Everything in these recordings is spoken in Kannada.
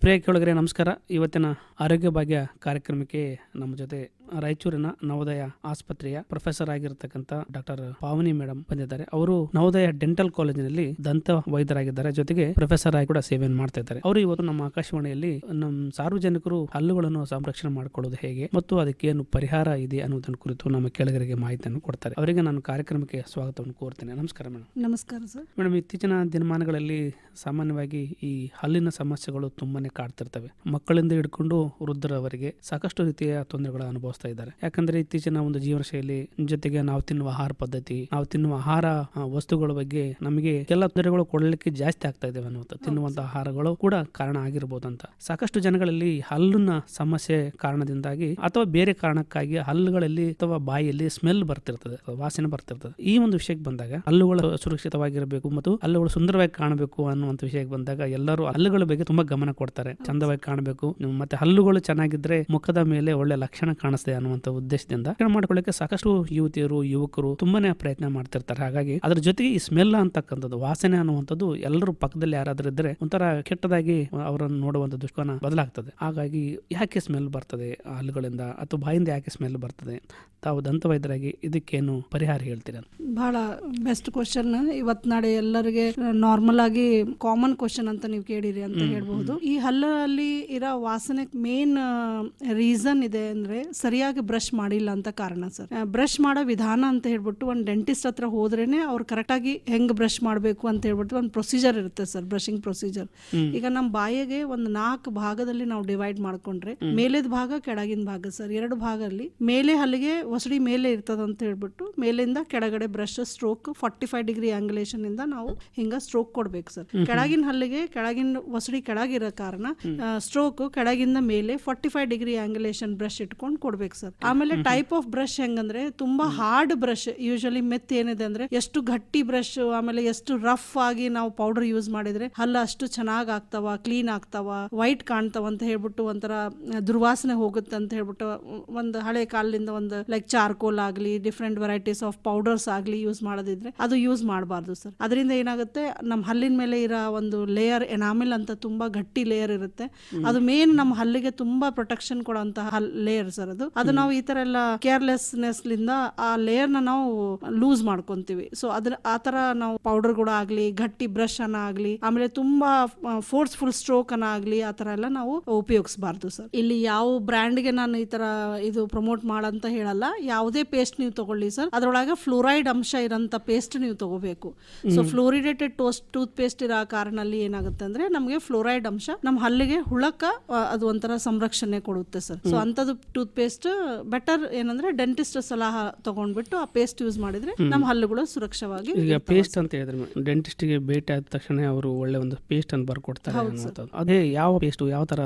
ಪ್ರಿಯ ಕೇಳುಗರೆ ನಮಸ್ಕಾರ. ಇವತ್ತಿನ ಆರೋಗ್ಯ ಭಾಗ್ಯ ಕಾರ್ಯಕ್ರಮಕ್ಕೆ ನಮ್ಮ ಜೊತೆ ರಾಯಚೂರಿನ ನವೋದಯ ಆಸ್ಪತ್ರೆಯ ಪ್ರೊಫೆಸರ್ ಆಗಿರತಕ್ಕಂತ ಡಾಕ್ಟರ್ ಪಾವನಿ ಮೇಡಮ್ ಬಂದಿದ್ದಾರೆ. ಅವರು ನವೋದಯ ಡೆಂಟಲ್ ಕಾಲೇಜಿನಲ್ಲಿ ದಂತ ವೈದ್ಯರಾಗಿದ್ದಾರೆ, ಜೊತೆಗೆ ಪ್ರೊಫೆಸರ್ ಆಗಿ ಕೂಡ ಸೇವೆಯನ್ನು ಮಾಡ್ತಾ ಇದ್ದಾರೆ. ಅವರು ಇವತ್ತು ನಮ್ಮ ಆಕಾಶವಾಣಿಯಲ್ಲಿ ನಮ್ಮ ಸಾರ್ವಜನಿಕರು ಹಲ್ಲುಗಳನ್ನು ಸಂರಕ್ಷಣೆ ಮಾಡಿಕೊಳ್ಳೋದು ಹೇಗೆ ಮತ್ತು ಅದಕ್ಕೇನು ಪರಿಹಾರ ಇದೆ ಅನ್ನೋದನ್ನ ಕುರಿತು ನಮ್ಮ ಕೇಳುಗರಿಗೆ ಮಾಹಿತಿಯನ್ನು ಕೊಡ್ತಾರೆ. ಅವರಿಗೆ ನಾನು ಕಾರ್ಯಕ್ರಮಕ್ಕೆ ಸ್ವಾಗತವನ್ನು ಕೋರ್ತೇನೆ. ನಮಸ್ಕಾರ ಮೇಡಮ್. ನಮಸ್ಕಾರ ಸರ್. ಮೇಡಮ್, ಇತ್ತೀಚಿನ ದಿನಮಾನಗಳಲ್ಲಿ ಸಾಮಾನ್ಯವಾಗಿ ಈ ಹಲ್ಲಿನ ಸಮಸ್ಯೆಗಳು ತುಂಬಾನೇ ಕಾಡ್ತಿರ್ತವೆ. ಮಕ್ಕಳಿಂದ ಹಿಡ್ಕೊಂಡು ವೃದ್ಧರವರೆಗೆ ಸಾಕಷ್ಟು ರೀತಿಯ ತೊಂದರೆಗಳ ಅನುಭವಿಸ್ತಾ ಇದ್ದಾರೆ. ಯಾಕಂದ್ರೆ ಇತ್ತೀಚಿನ ಒಂದು ಜೀವನ ಶೈಲಿ ಜೊತೆಗೆ ನಾವು ತಿನ್ನುವ ಆಹಾರ ಪದ್ಧತಿ, ನಾವು ತಿನ್ನುವ ಆಹಾರ ವಸ್ತುಗಳ ಬಗ್ಗೆ ನಮಗೆ ಎಲ್ಲ ತೊಂದರೆಗಳು ಕೊಡಲಿಕ್ಕೆ ಜಾಸ್ತಿ ಆಗ್ತಾ ಇದ್ದೇವೆ ಅನ್ನುವಂಥ ತಿನ್ನುವಂತ ಆಹಾರಗಳು ಕೂಡ ಕಾರಣ ಆಗಿರಬಹುದು ಅಂತ. ಸಾಕಷ್ಟು ಜನಗಳಲ್ಲಿ ಹಲ್ಲಿನ ಸಮಸ್ಯೆ ಕಾರಣದಿಂದಾಗಿ ಅಥವಾ ಬೇರೆ ಕಾರಣಕ್ಕಾಗಿ ಹಲ್ಲುಗಳಲ್ಲಿ ಅಥವಾ ಬಾಯಿಯಲ್ಲಿ ಸ್ಮೆಲ್ ಬರ್ತಿರ್ತದೆ, ವಾಸನೆ ಬರ್ತಿರ್ತದೆ. ಈ ಒಂದು ವಿಷಯಕ್ಕೆ ಬಂದಾಗ ಹಲ್ಲುಗಳು ಸುರಕ್ಷಿತವಾಗಿರಬೇಕು ಮತ್ತು ಹಲ್ಲುಗಳು ಸುಂದರವಾಗಿ ಕಾಣಬೇಕು ಅನ್ನುವಂಥ ವಿಷಯಕ್ಕೆ ಬಂದಾಗ ಎಲ್ಲರೂ ಹಲ್ಲುಗಳ ಬಗ್ಗೆ ತುಂಬಾ ಗಮನ ಕೊಡ್ತಾರೆ. ಚಂದವಾಗಿ ಕಾಣಬೇಕು ಮತ್ತೆ ಹಲ್ಲುಗಳು ಚೆನ್ನಾಗಿದ್ರೆ ಮುಖದ ಮೇಲೆ ಒಳ್ಳೆ ಲಕ್ಷಣ ಕಾಣಿಸ್ತದೆ ಅನ್ನುವಂಥ ಉದ್ದೇಶದಿಂದ ಮಾಡ್ಕೊಳ್ಳಿಕ್ಕೆ ಸಾಕಷ್ಟು ಯುವತಿಯರು ಯುವಕರು ತುಂಬಾನೇ ಪ್ರಯತ್ನ ಮಾಡ್ತಿರ್ತಾರೆ. ಹಾಗಾಗಿ ಅದ್ರ ಜೊತೆಗೆ ಈ ಸ್ಮೆಲ್ ಅಂತಕ್ಕಂಥದ್ದು, ವಾಸನೆ ಅನ್ನುವಂಥದ್ದು ಎಲ್ಲರೂ ಪಕ್ಕದಲ್ಲಿ ಯಾರಾದ್ರೂ ಇದ್ರೆ ಒಂಥರ ಕೆಟ್ಟದಾಗಿ ಅವರನ್ನು ನೋಡುವಂತ ದೃಷ್ಟಿಕೋನ ಬದಲಾಗ್ತದೆ. ಹಾಗಾಗಿ ಯಾಕೆ ಸ್ಮೆಲ್ ಬರ್ತದೆ ಹಲ್ಲುಗಳಿಂದ ಅಥವಾ ಬಾಯಿಂದ ಯಾಕೆ ಸ್ಮೆಲ್ ಬರ್ತದೆ? ತಾವು ದಂತ ವೈದ್ಯರಾಗಿ ಇದಕ್ಕೇನು ಪರಿಹಾರ ಹೇಳ್ತೀರಾ? ಬಹಳ ಬೆಸ್ಟ್ ಕ್ವಶನ್. ಇವತ್ ನಾಳೆ ಎಲ್ಲರಿಗೆ ನಾರ್ಮಲ್ ಆಗಿ ಕಾಮನ್ ಕ್ವಶನ್ ಅಂತ ನೀವು ಕೇಳಿರಿ ಅಂತ ಹೇಳ್ಬಹುದು. ಈ ಹಲ್ಲಲ್ಲಿ ಇರೋ ವಾಸನೆ ಮೇನ್ ರೀಸನ್ ಇದೆ ಅಂದ್ರೆ ಸರಿಯಾಗಿ ಬ್ರಷ್ ಮಾಡಿಲ್ಲ ಅಂತ ಕಾರಣ ಸರ್. ಬ್ರಷ್ ಮಾಡೋ ವಿಧಾನ ಅಂತ ಹೇಳ್ಬಿಟ್ಟು ಒಂದು ಡೆಂಟಿಸ್ಟ್ ಹತ್ರ ಹೋದ್ರೇನೆ ಅವ್ರು ಕರೆಕ್ಟ್ ಆಗಿ ಹೆಂಗ್ ಬ್ರಷ್ ಮಾಡಬೇಕು ಅಂತ ಹೇಳ್ಬಿಟ್ಟು ಒಂದು ಪ್ರೊಸೀಜರ್ ಇರುತ್ತೆ ಸರ್, ಬ್ರಷಿಂಗ್ ಪ್ರೊಸೀಜರ್. ಈಗ ನಮ್ಮ ಬಾಯಿಗೆ ಒಂದು 4 ಭಾಗದಲ್ಲಿ ನಾವು ಡಿವೈಡ್ ಮಾಡ್ಕೊಂಡ್ರೆ ಮೇಲೆದ ಭಾಗ ಕೆಳಗಿನ ಭಾಗ ಸರ್, 2 ಭಾಗದಲ್ಲಿ ಮೇಲೆ ಹಲ್ಲಿಗೆ ಒಸಡಿ ಮೇಲೆ ಇರ್ತದ ಅಂತ ಹೇಳ್ಬಿಟ್ಟು ಮೇಲಿಂದ ಕೆಳಗಡೆ ಬ್ರಷ್ ಸ್ಟ್ರೋಕ್ 45 ಡಿಗ್ರಿ ಆಂಗುಲೇಷನ್ ಇಂದ ನಾವು ಹಿಂಗ ಸ್ಟ್ರೋಕ್ ಕೊಡ್ಬೇಕು ಸರ್. ಕೆಳಗಿನ ಹಲ್ಲಿಗೆ ಕೆಳಗಿನ ಒಸಡಿ ಕೆಳಗಿರೋ ಕಾರಣ ಸ್ಟ್ರೋಕ್ ಕೆಳಗಿಂದ ಮೇಲೆ 45 ಡಿಗ್ರಿ ಆಂಗುಲೇಷನ್ ಬ್ರಷ್ ಇಟ್ಕೊಂಡು ಕೊಡ್ಬೇಕು ಸರ್. ಆಮೇಲೆ ಟೈಪ್ ಆಫ್ ಬ್ರಷ್ ಹೆಂಗಂದ್ರೆ ತುಂಬಾ ಹಾರ್ಡ್ ಬ್ರಷ್, ಯೂಶಲಿ ಮೆತ್ ಏನಿದೆ ಅಂದ್ರೆ ಎಷ್ಟು ಗಟ್ಟಿ ಬ್ರಷ್ ಆಮೇಲೆ ಎಷ್ಟು ರಫ್ ಆಗಿ ನಾವು ಪೌಡರ್ ಯೂಸ್ ಮಾಡಿದ್ರೆ ಹಲ್ಲ ಅಷ್ಟು ಚೆನ್ನಾಗ್ ಆಗ್ತಾವ, ಕ್ಲೀನ್ ಆಗ್ತಾವ, ವೈಟ್ ಕಾಣ್ತಾವ ಅಂತ ಹೇಳ್ಬಿಟ್ಟು ಒಂಥರ ದುರ್ವಾಸನೆ ಹೋಗುತ್ತೆ ಅಂತ ಹೇಳ್ಬಿಟ್ಟು ಒಂದು ಹಳೆ ಕಾಲದಿಂದ ಒಂದು ಲೈಕ್ ಚಾರ್ಕೋಲ್ ಆಗ್ಲಿ ಡಿಫ್ರೆಂಟ್ ವೆರೈಟೀಸ್ ಆಫ್ ಪೌಡರ್ಸ್ ಆಗ್ಲಿ ಯೂಸ್ ಮಾಡೋದಿದ್ರೆ ಅದು ಯೂಸ್ ಮಾಡಬಾರ್ದು ಸರ್. ಅದರಿಂದ ಏನಾಗುತ್ತೆ, ನಮ್ಮ ಹಲ್ಲಿನ ಮೇಲೆ ಇರೋ ಒಂದು ಲೇಯರ್ ಎನಾಮಿಲ್ ಅಂತ ತುಂಬಾ ಗಟ್ಟಿ ಲೇಯರ್ ಇರುತ್ತೆ, ಅದು ಮೇನ್ ನಮ್ಮ ಹಲ್ಲಿಗೆ ತುಂಬಾ ಪ್ರೊಟೆಕ್ಷನ್ ಕೊಡುವಂತಹ ಲೇಯರ್ ಸರ್. ಅದು ನಾವು ಈ ತರ ಎಲ್ಲ ಕೇರ್ಲೆಸ್ನೆಸ್ ಲಿಂದ ಆ ಲೇಯರ್ ನ ನಾವು ಲೂಸ್ ಮಾಡ್ಕೊಂತೀವಿ. ಸೊ ಅದ್ರ ಆ ತರ ನಾವು ಪೌಡರ್ ಕೂಡ ಆಗ್ಲಿ, ಗಟ್ಟಿ ಬ್ರಷ್ ಅನ್ನ ಆಗ್ಲಿ, ಆಮೇಲೆ ತುಂಬಾ ಫೋರ್ಸ್ಫುಲ್ ಸ್ಟ್ರೋಕ್ ಅನ್ನ ಆಗ್ಲಿ ಆ ತರ ಎಲ್ಲ ನಾವು ಉಪಯೋಗಿಸಬಾರ್ದು ಸರ್. ಇಲ್ಲಿ ಯಾವ ಬ್ರ್ಯಾಂಡ್ಗೆ ನಾನು ಈ ತರ ಇದು ಪ್ರಮೋಟ್ ಮಾಡಂತ ಹೇಳಲ್ಲ. ಯಾವುದೇ ಪೇಸ್ಟ್ ನೀವು ತಗೊಳ್ಳಿ ಸರ್, ಅದ್ರೊಳಗೆ ಫ್ಲೋರೈಡ್ ಅಂಶ ಇರೋಂಥ ಪೇಸ್ಟ್ ನೀವು ತಗೋಬೇಕು. ಸೊ ಫ್ಲೋರಿಡೇಟೆಡ್ ಟೂತ್ ಪೇಸ್ಟ್ ಇರೋ ಕಾರಣಲ್ಲಿ ಏನಾಗುತ್ತೆ ಅಂದ್ರೆ ನಮಗೆ ಫ್ಲೋರೈಡ್ ಅಂಶ ನಮ್ಮ ಹಲ್ಲಿಗೆ ಹುಳಕ್ಕ ಅದು ಒಂಥರ ಸಂರಕ್ಷಣೆ ಕೊಡುತ್ತೆ ಸರ್. ಸೊ ಅಂತದ್ದು ಟೂತ್ ಪೇಸ್ಟ್ ಬೆಟರ್ ಏನಂದ್ರೆ ಡೆಂಟಿಸ್ಟ್ ಸಲಹಾ ತಗೊಂಡ್ಬಿಟ್ಟು ಆ ಪೇಸ್ಟ್ ಯೂಸ್ ಮಾಡಿದ್ರೆ ನಮ್ಮ ಹಲ್ಲುಗಳು ಸುರಕ್ಷವಾಗಿ. ಈಗ ಪೇಸ್ಟ್ ಅಂತ ಹೇಳಿದ್ರೆ ಡೆಂಟಿಸ್ಟ್ ಗೆ ಭೇಟಿ ಆದ ತಕ್ಷಣ ಅವರು ಒಳ್ಳೆ ಒಂದು ಪೇಸ್ಟ್ ಅನ್ನು ಬರ್ಕೊಡ್ತಾರೆ. ಅದೇ ಯಾವ ಪೇಸ್ಟ್ ಯಾವ ತರ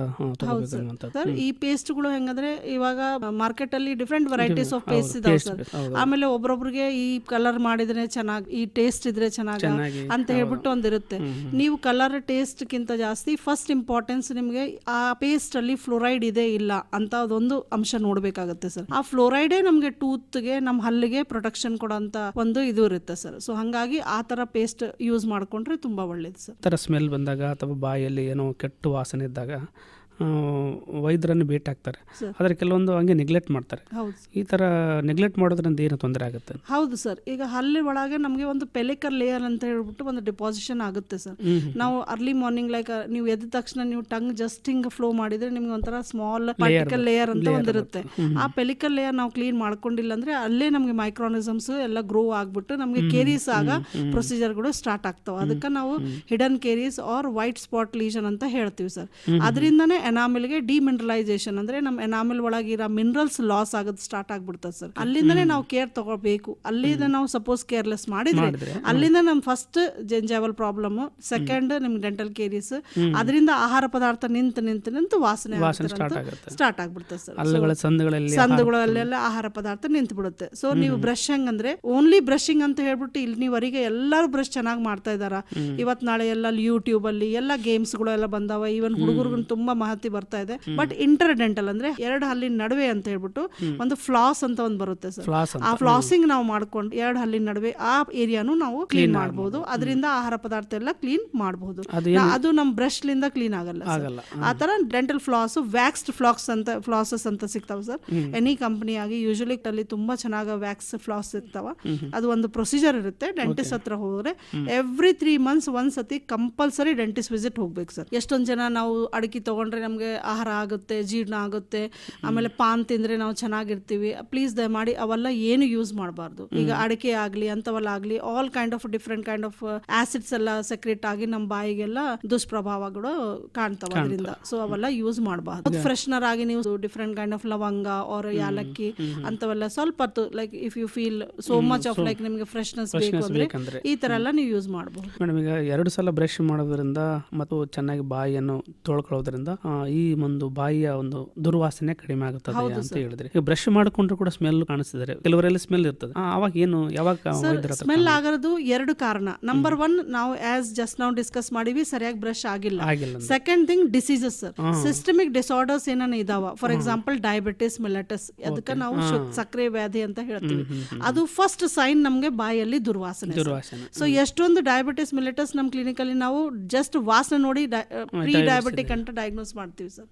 ಸರ್? ಈ ಪೇಸ್ಟ್ ಗಳು ಹೆಂಗಂದ್ರೆ ಇವಾಗ ಮಾರ್ಕೆಟ್ ಅಲ್ಲಿ ಡಿಫ್ರೆಂಟ್ ವೆರೈಟೀಸ್ ಆಫ್ ಪೇಸ್ಟ್ ಇದಾವೆ ಸರ್. ಆಮೇಲೆ ಒಬ್ರೊಬ್ರಿಗೆ ಈ ಕಲರ್ ಮಾಡಿದ್ರೆ ಚೆನ್ನಾಗಿ, ಈ ಟೇಸ್ಟ್ ಇದ್ರೆ ಚೆನ್ನಾಗಿ ಅಂತ ಹೇಳ್ಬಿಟ್ಟು ಒಂದಿರುತ್ತೆ. ನೀವು ಕಲರ್ ಟೇಸ್ಟ್ ಗಿಂತ ಜಾಸ್ತಿ ಫಸ್ಟ್ ಇಂಪಾರ್ಟೆನ್ಸ್ ನಿಮ್ಗೆ ಆ ಪೇಸ್ಟ್ ಅಲ್ಲಿ ಫ್ಲೋರೈಡ್ ಇದೆ ಇಲ್ಲ ಅಂತ ಅದೊಂದು ಅಂಶ ನೋಡ್ಬೇಕಾಗತ್ತೆ ಸರ್. ಆ ಫ್ಲೋರೈಡೇ ನಮ್ಗೆ ಟೂತ್ಗೆ ನಮ್ಮ ಹಲ್ಲಿಗೆ ಪ್ರೊಟೆಕ್ಷನ್ ಕೊಡೋಂತ ಒಂದು ಇದು ಇರುತ್ತೆ ಸರ್. ಸೊ ಹಂಗಾಗಿ ಆ ತರ ಪೇಸ್ಟ್ ಯೂಸ್ ಮಾಡ್ಕೊಂಡ್ರೆ ತುಂಬಾ ಒಳ್ಳೇದು ಸರ್. ತರ ಸ್ಮೆಲ್ ಬಂದಾಗ ಅಥವಾ ಬಾಯಲ್ಲಿ ಏನೋ ಕೆಟ್ಟ ವಾಸನೆ ಇದ್ದಾಗ ವೈದ್ಯರನ್ನು ಭೇಟಿ ಆಗ್ತಾರೆ, ಆದ್ರೆ ಕೆಲವೊಂದು ಹಂಗೆ ನೆಗ್ಲೆಕ್ಟ್ ಮಾಡ್ತಾರೆ. ಈ ತರ ನೆಗ್ಲೆಕ್ಟ್ ಮಾಡೋದ್ರಿಂದ ಏನು ತೊಂದರೆ ಆಗುತ್ತೆ? ಹೌದು ಸರ್. ಈಗ ಹಲ್ಲಿ ಒಳಗೆ ನಮಗೆ ಒಂದು ಪೆಲಿಕರ್ ಲೇಯರ್ ಅಂತ ಹೇಳ್ಬಿಟ್ಟು ಒಂದು ಡಿಪಾಸಿಷನ್ ಆಗುತ್ತೆ ಸರ್. ನಾವು ಅರ್ಲಿ ಮಾರ್ನಿಂಗ್ ಲೈಕ್ ನೀವು ಎದ್ದ ತಕ್ಷಣ ನೀವು ಟಂಗ್ ಜಸ್ಟ್ ಹಿಂಗ್ ಫ್ಲೋ ಮಾಡಿದ್ರೆ ನಿಮ್ಗೆ ಒಂಥರ ಸ್ಮಾಲ್ ಪಾರ್ಟಿಕಲ್ ಲೇಯರ್ ಅಂತ ಒಂದಿರುತ್ತೆ. ಆ ಪೆಲಿಕರ್ ಲೇಯರ್ ನಾವು ಕ್ಲೀನ್ ಮಾಡ್ಕೊಂಡಿಲ್ಲ ಅಂದ್ರೆ ಅಲ್ಲೇ ನಮ್ಗೆ ಮೈಕ್ರೋನಿಸಮ್ಸ್ ಎಲ್ಲ ಗ್ರೋ ಆಗ್ಬಿಟ್ಟು ನಮ್ಗೆ ಕೇರೀಸ್ ಆಗ ಪ್ರೊಸೀಜರ್ಗಳು ಸ್ಟಾರ್ಟ್ ಆಗ್ತಾವ. ಅದಕ್ಕೆ ನಾವು hidden caries or white spot lesion ಅಂತ ಹೇಳ್ತೀವಿ ಸರ್. ಅದರಿಂದನೇ ಎನಾಮಿಲ್ಗೆ ಡಿಮಿನರಲೈಸೇಷನ್ ಅಂದ್ರೆ ನಮ್ಮ ಎನಾಮಿಲ್ ಒಳಗಿರೋ ಮಿನರಲ್ಸ್ ಲಾಸ್ ಆಗೋದು ಸ್ಟಾರ್ಟ್ ಆಗ್ಬಿಡ್ತದೆ ಸರ್. ಅಲ್ಲಿಂದನೇ ನಾವು ಕೇರ್ ತಗೋಬೇಕು. ಅಲ್ಲಿಂದ ನಾವು ಸಪೋಸ್ ಕೇರ್ಲೆಸ್ ಮಾಡಿದ್ರೆ ಅಲ್ಲಿಂದ ನಮ್ ಫಸ್ಟ್ ಜೆಂಜಾವಲ್ ಪ್ರಾಬ್ಲಮ್, ಸೆಕೆಂಡ್ ನಿಮ್ಗೆ ಡೆಂಟಲ್ ಕೇರೀಸ್, ಅದರಿಂದ ಆಹಾರ ಪದಾರ್ಥ ನಿಂತು ವಾಸನೆ ಸ್ಟಾರ್ಟ್ ಆಗ್ಬಿಡ್ತದೆ ಸರ್. ಸಂದುಗಳಲ್ಲೆಲ್ಲ ಆಹಾರ ಪದಾರ್ಥ ನಿಂತು ಬಿಡುತ್ತೆ. ಸೊ ನೀವು ಬ್ರಷ್ ಅಂದ್ರೆ ಓನ್ಲಿ ಬ್ರಷಿಂಗ್ ಅಂತ ಹೇಳ್ಬಿಟ್ಟು ಇಲ್ಲಿ ನೀವರೆಗೆ ಎಲ್ಲರೂ ಬ್ರಷ್ ಚೆನ್ನಾಗಿ ಮಾಡ್ತಾ ಇದಾರ. ಇವತ್ ನಾಳೆ ಎಲ್ಲ ಯೂಟ್ಯೂಬ್ ಅಲ್ಲಿ ಎಲ್ಲ ಗೇಮ್ಸ್ ಗಳು ಎಲ್ಲ ಬಂದಾವ. ಈವನ್ ಹುಡುಗರ್ಗು ತುಂಬಾ ಉನ್ನತಿ ಬರ್ತಾ ಇದೆ. ಬಟ್ ಇಂಟರ್ ಡೆಂಟಲ್ ಅಂದ್ರೆ ಎರಡು ಹಲ್ಲಿನ ನಡುವೆ ಅಂತ ಹೇಳ್ಬಿಟ್ಟು ಒಂದು ಫ್ಲಾಸ್ ಅಂತ ಒಂದು ಬರುತ್ತೆ ಸರ್. ಆ ಫ್ಲಾಸಿಂಗ್ ನಾವು ಮಾಡ್ಕೊಂಡು ಎರಡು ಹಲ್ಲಿನ ನಡುವೆ ಆ ಏರಿಯಾನು ನಾವು ಕ್ಲೀನ್ ಮಾಡಬಹುದು. ಅದರಿಂದ ಆಹಾರ ಪದಾರ್ಥ ಎಲ್ಲ ಕ್ಲೀನ್ ಮಾಡಬಹುದು. ಅದು ನಮ್ ಬ್ರಷ್ ಲಿಂದ ಕ್ಲೀನ್ ಆಗಲ್ಲ. ಆ ತರ ಡೆಂಟಲ್ ಫ್ಲಾಸ್ ವ್ಯಾಕ್ಸ್ಡ್ ಫ್ಲಾಸಸ್ ಅಂತ ಸಿಗ್ತಾವ ಸರ್. ಎನಿ ಕಂಪನಿ ಆಗಿ ಯೂಶಲಿ ಅಲ್ಲಿ ತುಂಬಾ ಚೆನ್ನಾಗಿ ವ್ಯಾಕ್ಸ್ ಫ್ಲಾಸ್ ಸಿಗ್ತಾವ. ಅದು ಒಂದು ಪ್ರೊಸೀಜರ್ ಇರುತ್ತೆ. ಡೆಂಟಿಸ್ಟ್ ಹತ್ರ ಹೋದ್ರೆ ಎವ್ರಿ 3 months ಒಂದ್ಸತಿ ಕಂಪಲ್ಸರಿ ಡೆಂಟಿಸ್ಟ್ ವಿಸಿಟ್ ಹೋಗ್ಬೇಕು ಸರ್. ಎಷ್ಟೊಂದ್ ಜನ ನಾವು ಅಡಿಕೆ ತಗೊಂಡ್ರೆ ನಮ್ಗೆ ಆಹಾರ ಆಗುತ್ತೆ, ಜೀರ್ಣ ಆಗುತ್ತೆ, ಆಮೇಲೆ ಪಾನ್ ತಿಂದ್ರೆ ನಾವು ಚೆನ್ನಾಗಿರ್ತೀವಿ. ಪ್ಲೀಸ್ ದಯಮಾಡಿ ಅವೆಲ್ಲ ಏನು ಯೂಸ್ ಮಾಡಬಾರ್ದು. ಈಗ ಅಡಿಕೆ ಆಗ್ಲಿ ಅಂತವೆಲ್ಲ ಆಗ್ಲಿ all kind of different kind of acids ಎಲ್ಲ ಸೆಕ್ರೆಟ್ ಆಗಿ ನಮ್ಮ ಬಾಯಿಗೆಲ್ಲ ದುಷ್ಪ್ರಭಾವಗಳು ಕಾಣ್ತಾವ ಅದರಿಂದ. ಸೊ ಅವೆಲ್ಲ ಯೂಸ್ ಮಾಡಬಾರ್ದು. ಫ್ರೆಶ್ನರ್ ಆಗಿ ನೀವು ಡಿಫ್ರೆಂಟ್ ಕೈಂಡ್ ಆಫ್ ಲವಂಗ ಆರ್ ಯಾಲಕ್ಕಿ ಅಂತವೆಲ್ಲ ಸ್ವಲ್ಪ like if you feel so much of like ನಿಮಗೆ ಫ್ರೆಶ್ನೆಸ್ ಬೇಕು ಅಂದ್ರೆ ಈ ತರ ಎಲ್ಲ ನೀವು ಯೂಸ್ ಮಾಡಬಹುದು. ಮೇಡಮ್, ಈಗ 2 ಸಲ ಬ್ರಷ್ ಮಾಡೋದ್ರಿಂದ ಮತ್ತು ಚೆನ್ನಾಗಿ ಬಾಯಿಯನ್ನು ತೊಳ್ಕೊಳ್ಳೋದ್ರಿಂದ ಈ ಒಂದು ಬಾಯಿಯ ಒಂದು ದುರ್ವಾಸನೆ ಕಡಿಮೆ ಆಗುತ್ತದೆ ಅಂತ ಹೇಳಿದ್ರೆ, ಈಗ ಬ್ರಷ್ ಮಾಡಿಕೊಂಡ್ರು ಕೂಡ ಸ್ಮೆಲ್ ಕಾಣಿಸ್ತಿದ್ದಾರೆ, ಕೆಲವರೆಲ್ಲ ಸ್ಮೆಲ್ ಇರ್ತದೆ. ಅವಾಗ ಏನು ಯಾವಾಗ ಸ್ಮೆಲ್ ಆಗೋದು 2 ಕಾರಣ. ನಂಬರ್ 1 ನಾವು ಆಸ್ ಜಸ್ಟ್ ನಾವು ಡಿಸ್ಕಸ್ ಮಾಡಿವಿ, ಸರಿಯಾಗಿ ಬ್ರಷ್ ಆಗಿಲ್ಲ. Second thing diseases sir, systemic disorders ಏನಾನ ಇದಾವ. ಫಾರ್ ಎಕ್ಸಾಂಪಲ್ ಡಯಾಬಿಟಿಸ್ ಮೆಲಿಟಸ್, ಅದಕ್ಕೆ ನಾವು ಸಕ್ಕರೆ ವ್ಯಾಧಿ ಅಂತ ಹೇಳ್ತೀವಿ. ಅದು ಫಸ್ಟ್ ಸೈನ್ ನಮ್ಗೆ ಬಾಯಲ್ಲಿ ದುರ್ವಾಸನೆ. ಸೊ ಎಷ್ಟೊಂದು ಡಯಾಬಿಟಿಸ್ ಮೆಲಿಟಸ್ ನಮ್ ಕ್ಲಿನಿಕ್ ಅಲ್ಲಿ ನಾವು ಜಸ್ಟ್ ವಾಸನೆ ನೋಡಿ ಪ್ರೀ ಡಯಾಬಿಟಿಕ್ ಅಂತ ಡಯಾಗ್ನೋಸ್ ಮಾಡ್ತೀವಿ ಸರ್.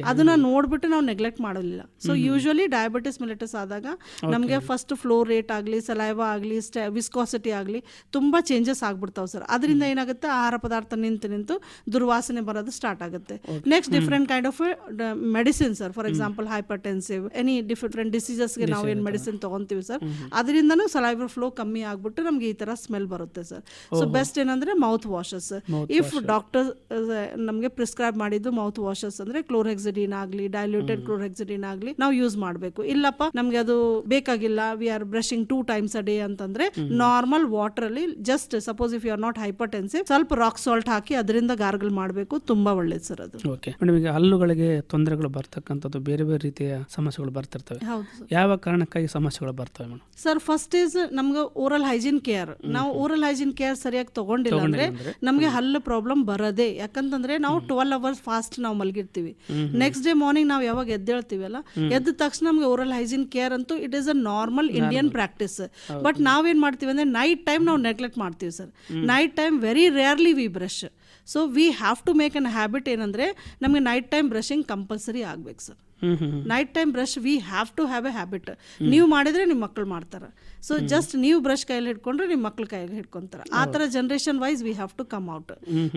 ಅದನ್ನ ನೋಡ್ಬಿಟ್ಟು ನಾವು ನೆಗ್ಲೆಕ್ಟ್ ಮಾಡೋದಿಲ್ಲ. ಸೊ ಯೂಶುವಲಿ ಡಯಾಬಿಟಿಸ್ ಮೆಲಿಟಸ್ ಆದಾಗ ನಮ್ಗೆ ಫಸ್ಟ್ ಫ್ಲೋ ರೇಟ್ ಆಗಲಿ, ಸಲೈವಾ ಆಗಲಿ, ವಿಸ್ಕಾಸಿಟಿ ಆಗಲಿ ತುಂಬಾ ಚೇಂಜಸ್ ಆಗ್ಬಿಡ್ತಾವೆ ಸರ್. ಅದರಿಂದ ಏನಾಗುತ್ತೆ, ಆಹಾರ ಪದಾರ್ಥ ನಿಂತು ದುರ್ವಾಸನೆ ಬರೋದು ಸ್ಟಾರ್ಟ್ ಆಗುತ್ತೆ. Next different kind of medicine sir. For example hypertensive, any different ಡಿಸೀಸಸ್ಗೆ ನಾವು ಏನ್ ಮೆಡಿಸಿನ್ ತಗೊಂತೀವಿ ಸರ್, ಅದರಿಂದನೂ ಸಲೈವರ್ ಫ್ಲೋ ಕಮ್ಮಿ ಆಗ್ಬಿಟ್ಟು ನಮ್ಗೆ ಈ ತರ ಸ್ಮೆಲ್ ಬರುತ್ತೆ ಸರ್. ಸೊ ಬೆಸ್ಟ್ ಏನಂದ್ರೆ ಮೌತ್ ವಾಷಸ್. ಇಫ್ ಡಾಕ್ಟರ್ ನಮ್ಗೆ ಪ್ರಿಸ್ಕ್ರೈಬ್ ಮಾಡಿದ್ದು ಮೌತ್ ವಾಷಸ್ ಅಂದ್ರೆ ಕ್ಲೋರ್ಹೆಕ್ಸಿಡಿನ್ ಆಗಲಿ, ಡೈಲ್ಯೂಟೆಡ್ ಕ್ಲೋರ್ಹೆಕ್ಸಿಡಿನ್ ಆಗಲಿ ನಾವು ಯೂಸ್ ಮಾಡಬೇಕು. ಇಲ್ಲಪ್ಪ ನಮ್ಗೆ ಅದು ಬೇಕಾಗಿಲ್ಲ, we are brushing 2 times a day ಅಂತಂದ್ರೆ ನಾರ್ಮಲ್ ವಾಟರ್ ಅಲ್ಲಿ just suppose if you are not hypertensive ಸ್ವಲ್ಪ ರಾಕ್ ಸಾಲ್ಟ್ ಹಾಕಿ ಅದರಿಂದ ಗಾರ್ಗಲ್ ಮಾಡಬೇಕು. ತುಂಬಾ ಒಳ್ಳೇದು ಸರ್ ಅದು. ಓಕೆ ಮೇಡಮ್, ಈಗ ಹಲ್ಲುಗಳಿಗೆ ತೊಂದರೆಗಳು ಬರ್ತಕ್ಕಂಥದ್ದು ಬೇರೆ ಬೇರೆ ರೀತಿಯ ಸಮಸ್ಯೆಗಳು ಬರ್ತಿರ್ತವೆ. ಯಾವ ಕಾರಣಕ್ಕಾಗಿ ಸಮಸ್ಯೆಗಳು ಬರ್ತವೆ ಮೇಡಮ್? ಸರ್ ಫಸ್ಟ್ ಈಸ್ ನಮ್ಗೆ ಓರಲ್ ಹೈಜೀನ್ ಕೇರ್. ನಾವು ಓರಲ್ ಹೈಜೀನ್ ಕೇರ್ ಸರಿಯಾಗಿ ತಗೊಂಡಿಲ್ಲ ಅಂದ್ರೆ ನಮ್ಗೆ ಹಲ್ಲು ಪ್ರಾಬ್ಲಮ್ ಬರೋದೇ. ಯಾಕಂತಂದ್ರೆ ನಾವು 12 hours ಫಾಸ್ಟ್ ನಾವು ಮಲಗಿರ್ತೀವಿ. ನೆಕ್ಸ್ಟ್ ಡೇ ಮಾರ್ನಿಂಗ್ ನಾವು ಯಾವಾಗ ಎದ್ದೇಳ್ತೀವಲ್ಲ, ಎದ್ದ ತಕ್ಷಣ ನಮ್ಗೆ ಓರಲ್ ಹೈಜೀನ್ ಕೇರ್ ಅಂತೂ it is a normal Indian practice. But ನಾವೇನ್ ಮಾಡ್ತೀವಿ ಅಂದ್ರೆ ನೈಟ್ ಟೈಮ್ ನಾವು ನೆಗ್ಲೆಕ್ಟ್ ಮಾಡ್ತೀವಿ sir. Night time very rarely we brush. So we have to make an habit ಏನಂದ್ರೆ ನಮಗೆ ನೈಟ್ ಟೈಮ್ ಬ್ರಷಿಂಗ್ ಕಂಪಲ್ಸರಿ ಆಗ್ಬೇಕು sir. Night time brush we have to have a habit. ನೀವು ಮಾಡಿದ್ರೆ ನಿಮ್ಮ ಮಕ್ಕಳು ಮಾಡ್ತಾರೆ. ಸೊ ಜಸ್ಟ್ ನೀವು ಬ್ರಷ್ ಕೈಯಲ್ಲಿ ಹಿಡ್ಕೊಂಡ್ರೆ ನಿಮ್ಮ ಮಕ್ಳು ಕೈಯಲ್ಲಿ ಹಿಡ್ಕೊಂತಾರೆ. ಆ ಥರ generation wise we have to come out.